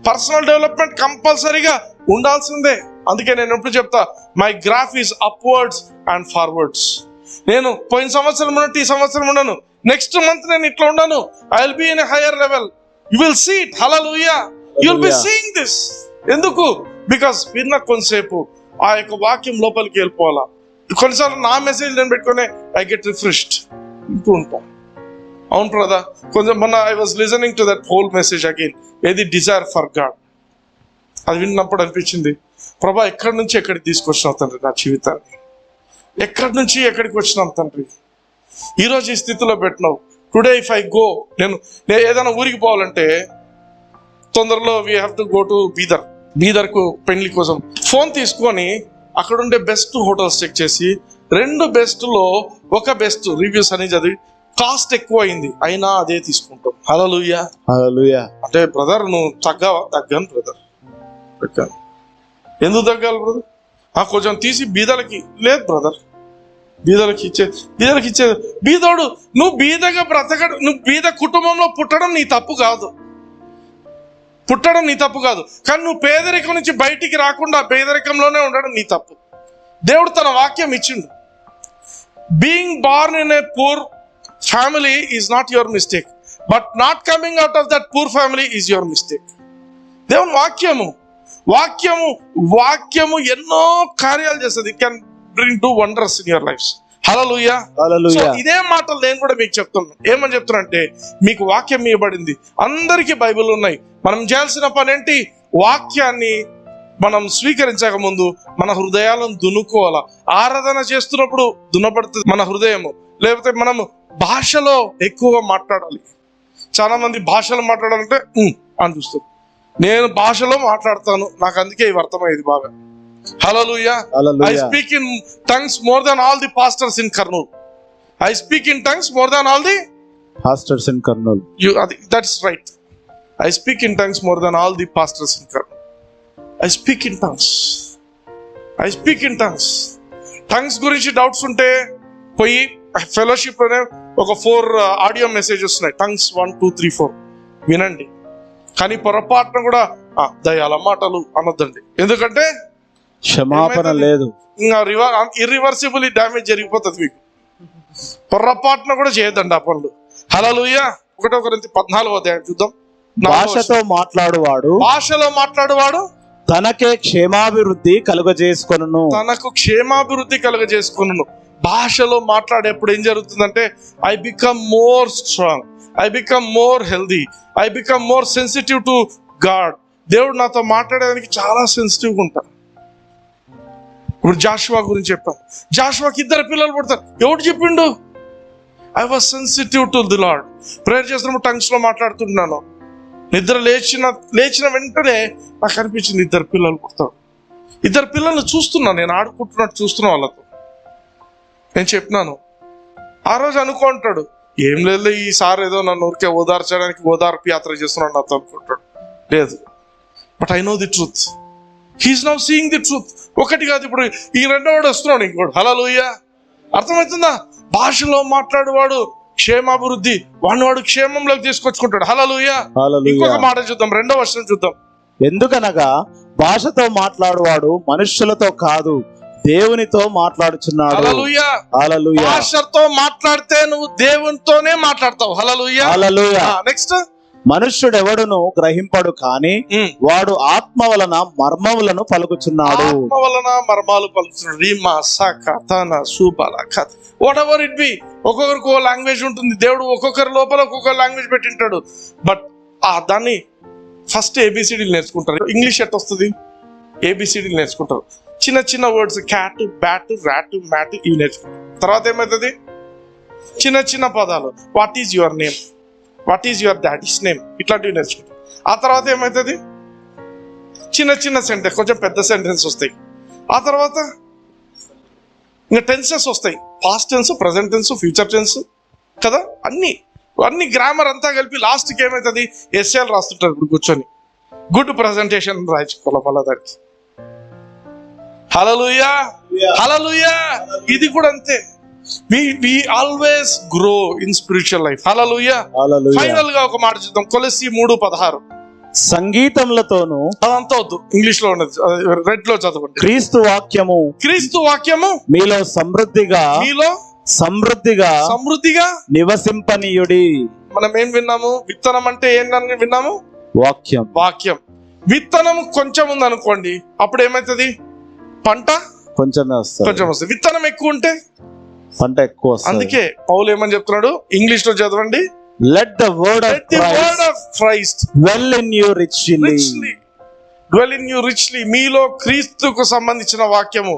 పర్సనల్ డెవలప్మెంట్ కంపల్సరీగా ఉండాల్సిందే. అందుకే నేను ఎప్పుడు చెప్తా, my graph is upwards and forwards. నేను పోయిన సంవత్సరం ఉన్నట్టు ఈ సంవత్సరం ఉండను, నెక్స్ట్ మంత్ నేను ఇట్లా ఉండను. I will be in a higher level. You will see it. Hallelujah. You will be seeing this. ఎందుకు? బికాస్ విన్న కొంతసేపు ఆ యొక్క వాక్యం లోపలికి వెళ్ళిపోవాలా. కొన్నిసార్లు నా మెసేజ్ నేను పెట్టుకునే ఐ గెట్ రిఫ్రెష్డ్ ఇంటూ ఉంటాం. అవును బ్రదర్, కొంచెం మొన్న I was listening to that whole message again, ఏది డిజైర్ ఫర్ గాడ్. అది విన్నప్పుడు అనిపించింది, ప్రభా ఎక్కడి నుంచి ఎక్కడికి తీసుకొచ్చినావు తండ్రి నా జీవితాన్ని, ఎక్కడి నుంచి ఎక్కడికి వచ్చినాం తండ్రి, ఈరోజు ఈ స్థితిలో పెట్టినావు. టుడే ఇఫ్ ఐ గో, నేను ఏదైనా ఊరికి పోవాలంటే తొందరలో we have to go to బీదర్కు పెళ్లి కోసం ఫోన్ తీసుకొని అక్కడ ఉండే బెస్ట్ హోటల్స్ చెక్ చేసి 2 బెస్ట్లో ఒక బెస్ట్ రివ్యూస్ అని చదివి కాస్ట్ ఎక్కువ అయింది అయినా అదే తీసుకుంటాం. హల్లెలూయా. హల్లెలూయా. అంటే బ్రదర్ నువ్వు తగ్గావా? తగ్గాను బ్రదర్. పెట్టాను. ఎందుకు తగ్గాలి బ్రదర్? కొంచెం తీసి బీదలకి. లేదు బ్రదర్, బీదలకి ఇచ్చేది. బీదోడు నువ్వు బీదగా బ్రతకడు, నువ్వు బీద కుటుంబంలో పుట్టడం నీ తప్పు కాదు, కానీ నువ్వు పేదరికం నుంచి బయటికి రాకుండా పేదరికంలోనే ఉండడం నీ తప్పు. దేవుడు తన వాక్యం ఇచ్చిండు. Being born in a poor family is not your mistake, but not coming out of that poor family is your mistake. దేవుని వాక్యము ఎన్నో కార్యాలు చేస్తుంది. It can bring to wonders in your life. హల్లెలూయా. హల్లెలూయా. ఇదే మాటలు నేను కూడా మీకు చెప్తున్నాను. ఏమని చెప్తున్నా, మీకు వాక్యం ఇవ్వబడింది, అందరికీ బైబిల్ ఉన్నాయి. మనం చేయాల్సిన పని ఏంటి? వాక్యాన్ని మనం స్వీకరించక ముందు మన హృదయాలను దున్నుకోవాలా. ఆరాధన చేస్తున్నప్పుడు దున్నపడుతుంది మన హృదయము. లేకపోతే మనము భాషలో ఎక్కువగా మాట్లాడాలి. చాలా మంది భాషలో మాట్లాడాలంటే అనిపిస్తుంది. నేను భాషలో మాట్లాడతాను, నాకు అందుకే ఇవి అర్థమయ్యేది బాగా. Hallelujah. I speak in tongues more than all the pastors in Kurnool. I speak in tongues more than all the pastors in Kurnool. That's right. I speak in tongues more than all the pastors in Kurnool. I speak in tongues. Tongues గురించి doubts ఉంటే పోయి fellowship అనే ఒక 4 audio message వస్తున్నాయి. Tongues 1 2 3 4 వినండి. కానీ పొరపాటున కూడా దయాల మాటలు అనొద్దండి, ఎందుకంటే క్షమాపణ లేదు. ఇంకా ఇర్రివర్సిబుల్ డ్యామేజ్ జరిగిపోతుంది మీకు. పొరపాటున కూడా చేయొద్దండి ఆ పనులు. హల్లెలూయా. 1 కొరింథీ 14వ అధ్యాయం చూద్దాం. భాషలో మాట్లాడువాడు తనకే క్షేమాభివృద్ధి కలుగజేసుకొనును. భాషలో మాట్లాడేప్పుడు ఏం జరుగుతుందంటే I become more strong, I become more healthy, I become more sensitive to God. దేవుడు నాతో మాట్లాడడానికి చాలా సెన్సిటివ్గా ఉంటా. ఇప్పుడు జాషువా గురించి చెప్పాను. జాషువాకి 2 పిల్లలు పుడతారు. ఎవడు చెప్పిండు? I was sensitive to the lord. Prayer చేస్తున్నప్పుడు టంగ్స్ లో మాట్లాడుతున్నాను. నిద్ర లేచిన వెంటనే నాకు అనిపించింది 2 పిల్లలు పుడతారు. 2 పిల్లల్ని చూస్తున్నా, నేను ఆడుకుంటున్నట్టు చూస్తున్నా వాళ్ళతో. నేను చెప్పినాను. ఆ రోజు అనుకుంటాడు, ఏం లేదు ఈసారి ఏదో నన్ను ఊరికే ఓదార్చడానికి ఓదార్పు యాత్ర చేస్తున్నాడు నాతో అనుకుంటాడు. లేదు, but I know the truth. He is now seeing the truth. ఒకటి కాదు, ఇప్పుడు ఈ 2వ వస్తున్నాడు ఇంకోటి. హల్లెలూయా. అర్థమవుతుందా? భాషలో మాట్లాడేవాడు క్షేమాభివృద్ధి, వాడు క్షేమంలోకి తీసుకొచ్చుకుంటాడు. హల్లెలూయా. ఇంకొక మాట చూద్దాం, 2వ వచనం చూద్దాం. ఎందుకనగా భాషతో మాట్లాడువాడు మనుష్యులతో కాదు, దేవునితో మాట్లాడుచున్నాడు. హల్లెలూయా. హల్లెలూయా. భాషతో మాట్లాడితే నువ్వు దేవునితోనే మాట్లాడతావు. హల్లెలూయా. హల్లెలూయా. నెక్స్ట్, మనుష్యుడెవడును గ్రహింపడు కానీ వాడు ఆత్మ వలన మర్మములను పలుకుచున్నాడు. Whatever it be. ఒక్కొక్కరికి ఓ లాంగ్వేజ్ ఉంటుంది. దేవుడు ఒక్కొక్కరి లోపల ఒక్కొక్క లాంగ్వేజ్ పెట్టింటాడు. బట్ దాన్ని ఫస్ట్ ఏబిసిడీలు నేర్చుకుంటారు. ఇంగ్లీష్ ఎట్ వస్తుంది? ఏబిసిడీలు నేర్చుకుంటారు. చిన్న చిన్న words cat, bat, rat, mat ఇవి నేర్చుకుంటారు. తర్వాత ఏమవుతుంది? చిన్న చిన్న పదాలు, what is your name, what is your daddy's name, ఇట్లాంటివి నేర్చుకుంటాం. ఆ తర్వాత ఏమవుతుంది? చిన్న చిన్న సెంటెన్స్, కొంచెం పెద్ద సెంటెన్స్ వస్తాయి. ఆ తర్వాత ఇంకా టెన్సెస్ వస్తాయి. Past tense, present tense, future tense కదా, అన్ని గ్రామర్ అంతా కలిపి లాస్ట్కి ఏమవుతుంది? ఎస్ఏలు రాస్తుంటారు. ఇప్పుడు కూర్చొని గుడ్ ప్రజెంటేషన్ రాయించుకోవాలి మళ్ళా దానికి. హల్లెలూయా. హల్లెలూయా. ఇది కూడా అంతే. we always grow in spiritual life. Hallelujah. Hallelujah. Final గా ఒక మాట చూద్దాం. కొలస్సీ 3:16. సంగీతములతోను అదంతా వద్దు, ఇంగ్లీష్ లో ఉన్నది, రెడ్ లో చదవండి. క్రీస్తు వాక్యము క్రీస్తు వాక్యము మీలో సమృద్ధిగా సమృద్ధిగా నివసింపనీయుడి. మనం ఏం విన్నాము? విత్తనం అంటే ఏంటని విన్నాము? వాక్యం. విత్తనం కొంచెం ఉంది అనుకోండి, అప్పుడు ఏమైతుంది? పంట కొంచెం వస్తుంది. విత్తనం ఎక్కువ ఉంటే పంట ఎక్కువ వస్తుంది. అందుకే పౌలు ఏమని చెప్తున్నాడు? ఇంగ్లీష్ లో చదవండి. Let the word of Christ dwell in you richly. Dwell in you richly. మీలో క్రీస్తుకు సంబంధించిన వాక్యము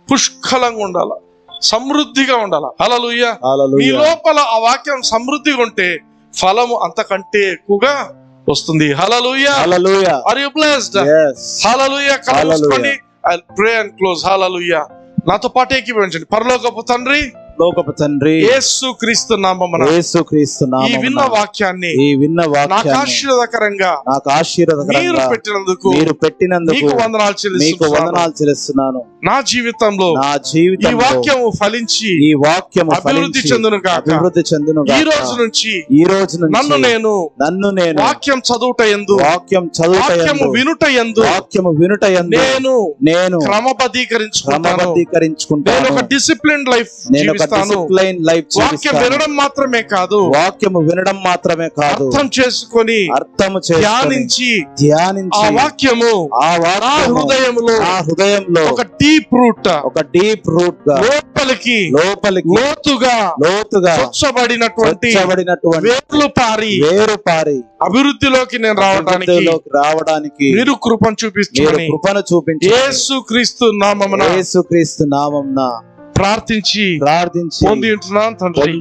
పుష్కలంగా ఉండాల, సమృద్ధిగా ఉండాల. హల్లెలూయా. మీ లోపల ఆ వాక్యం సమృద్ధిగా ఉంటే ఫలము అంతకంటే ఎక్కువగా వస్తుంది. హల్లెలూయా. Are you blessed? Yes. Hallelujah. కలుసుకోండి. I'll pray and close. హల్లెలూయా. నాతో పాటు ఏకీభవించండి. పరలోకపు తండ్రి, యేసుక్రీస్తు నామమున ఈ విన్న వాక్యాన్ని నాకు ఆశీర్వాదకరంగా మీరు పెట్టినందుకు మీకు వందనాలు చెల్లిస్తున్నాను. నా జీవితంలో ఈ వాక్యము ఫలించి అభివృద్ధి చెందును గాక. ఈ రోజు నుంచి నన్ను నేను వాక్యం చదువుట యందు వాక్యము వినుట యందు నేను క్రమబద్ధీకరించుకుంటాను. నేను ఒక డిసిప్లిన్ లైఫ్ వాక్యం వినడం మాత్రమే కాదు, అర్థం చేసుకొని ధ్యానించి ఆ వాక్యము నా హృదయంలో ఒక డీప్ రూట్ లోపలికి లోతుగా స్వచ్ఛబడినటువంటి వేరు పారి అభివృద్ధిలోకి నేను రావడానికి మీరు కృపను చూపించండి. యేసుక్రీస్తు నామమున ప్రార్థించి పొంది ఉంటున్నాం తండ్రి.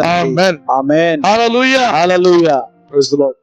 ఆమేన్. ఆమేన్. హల్లెలూయా. హల్లెలూయా. Praise the lord.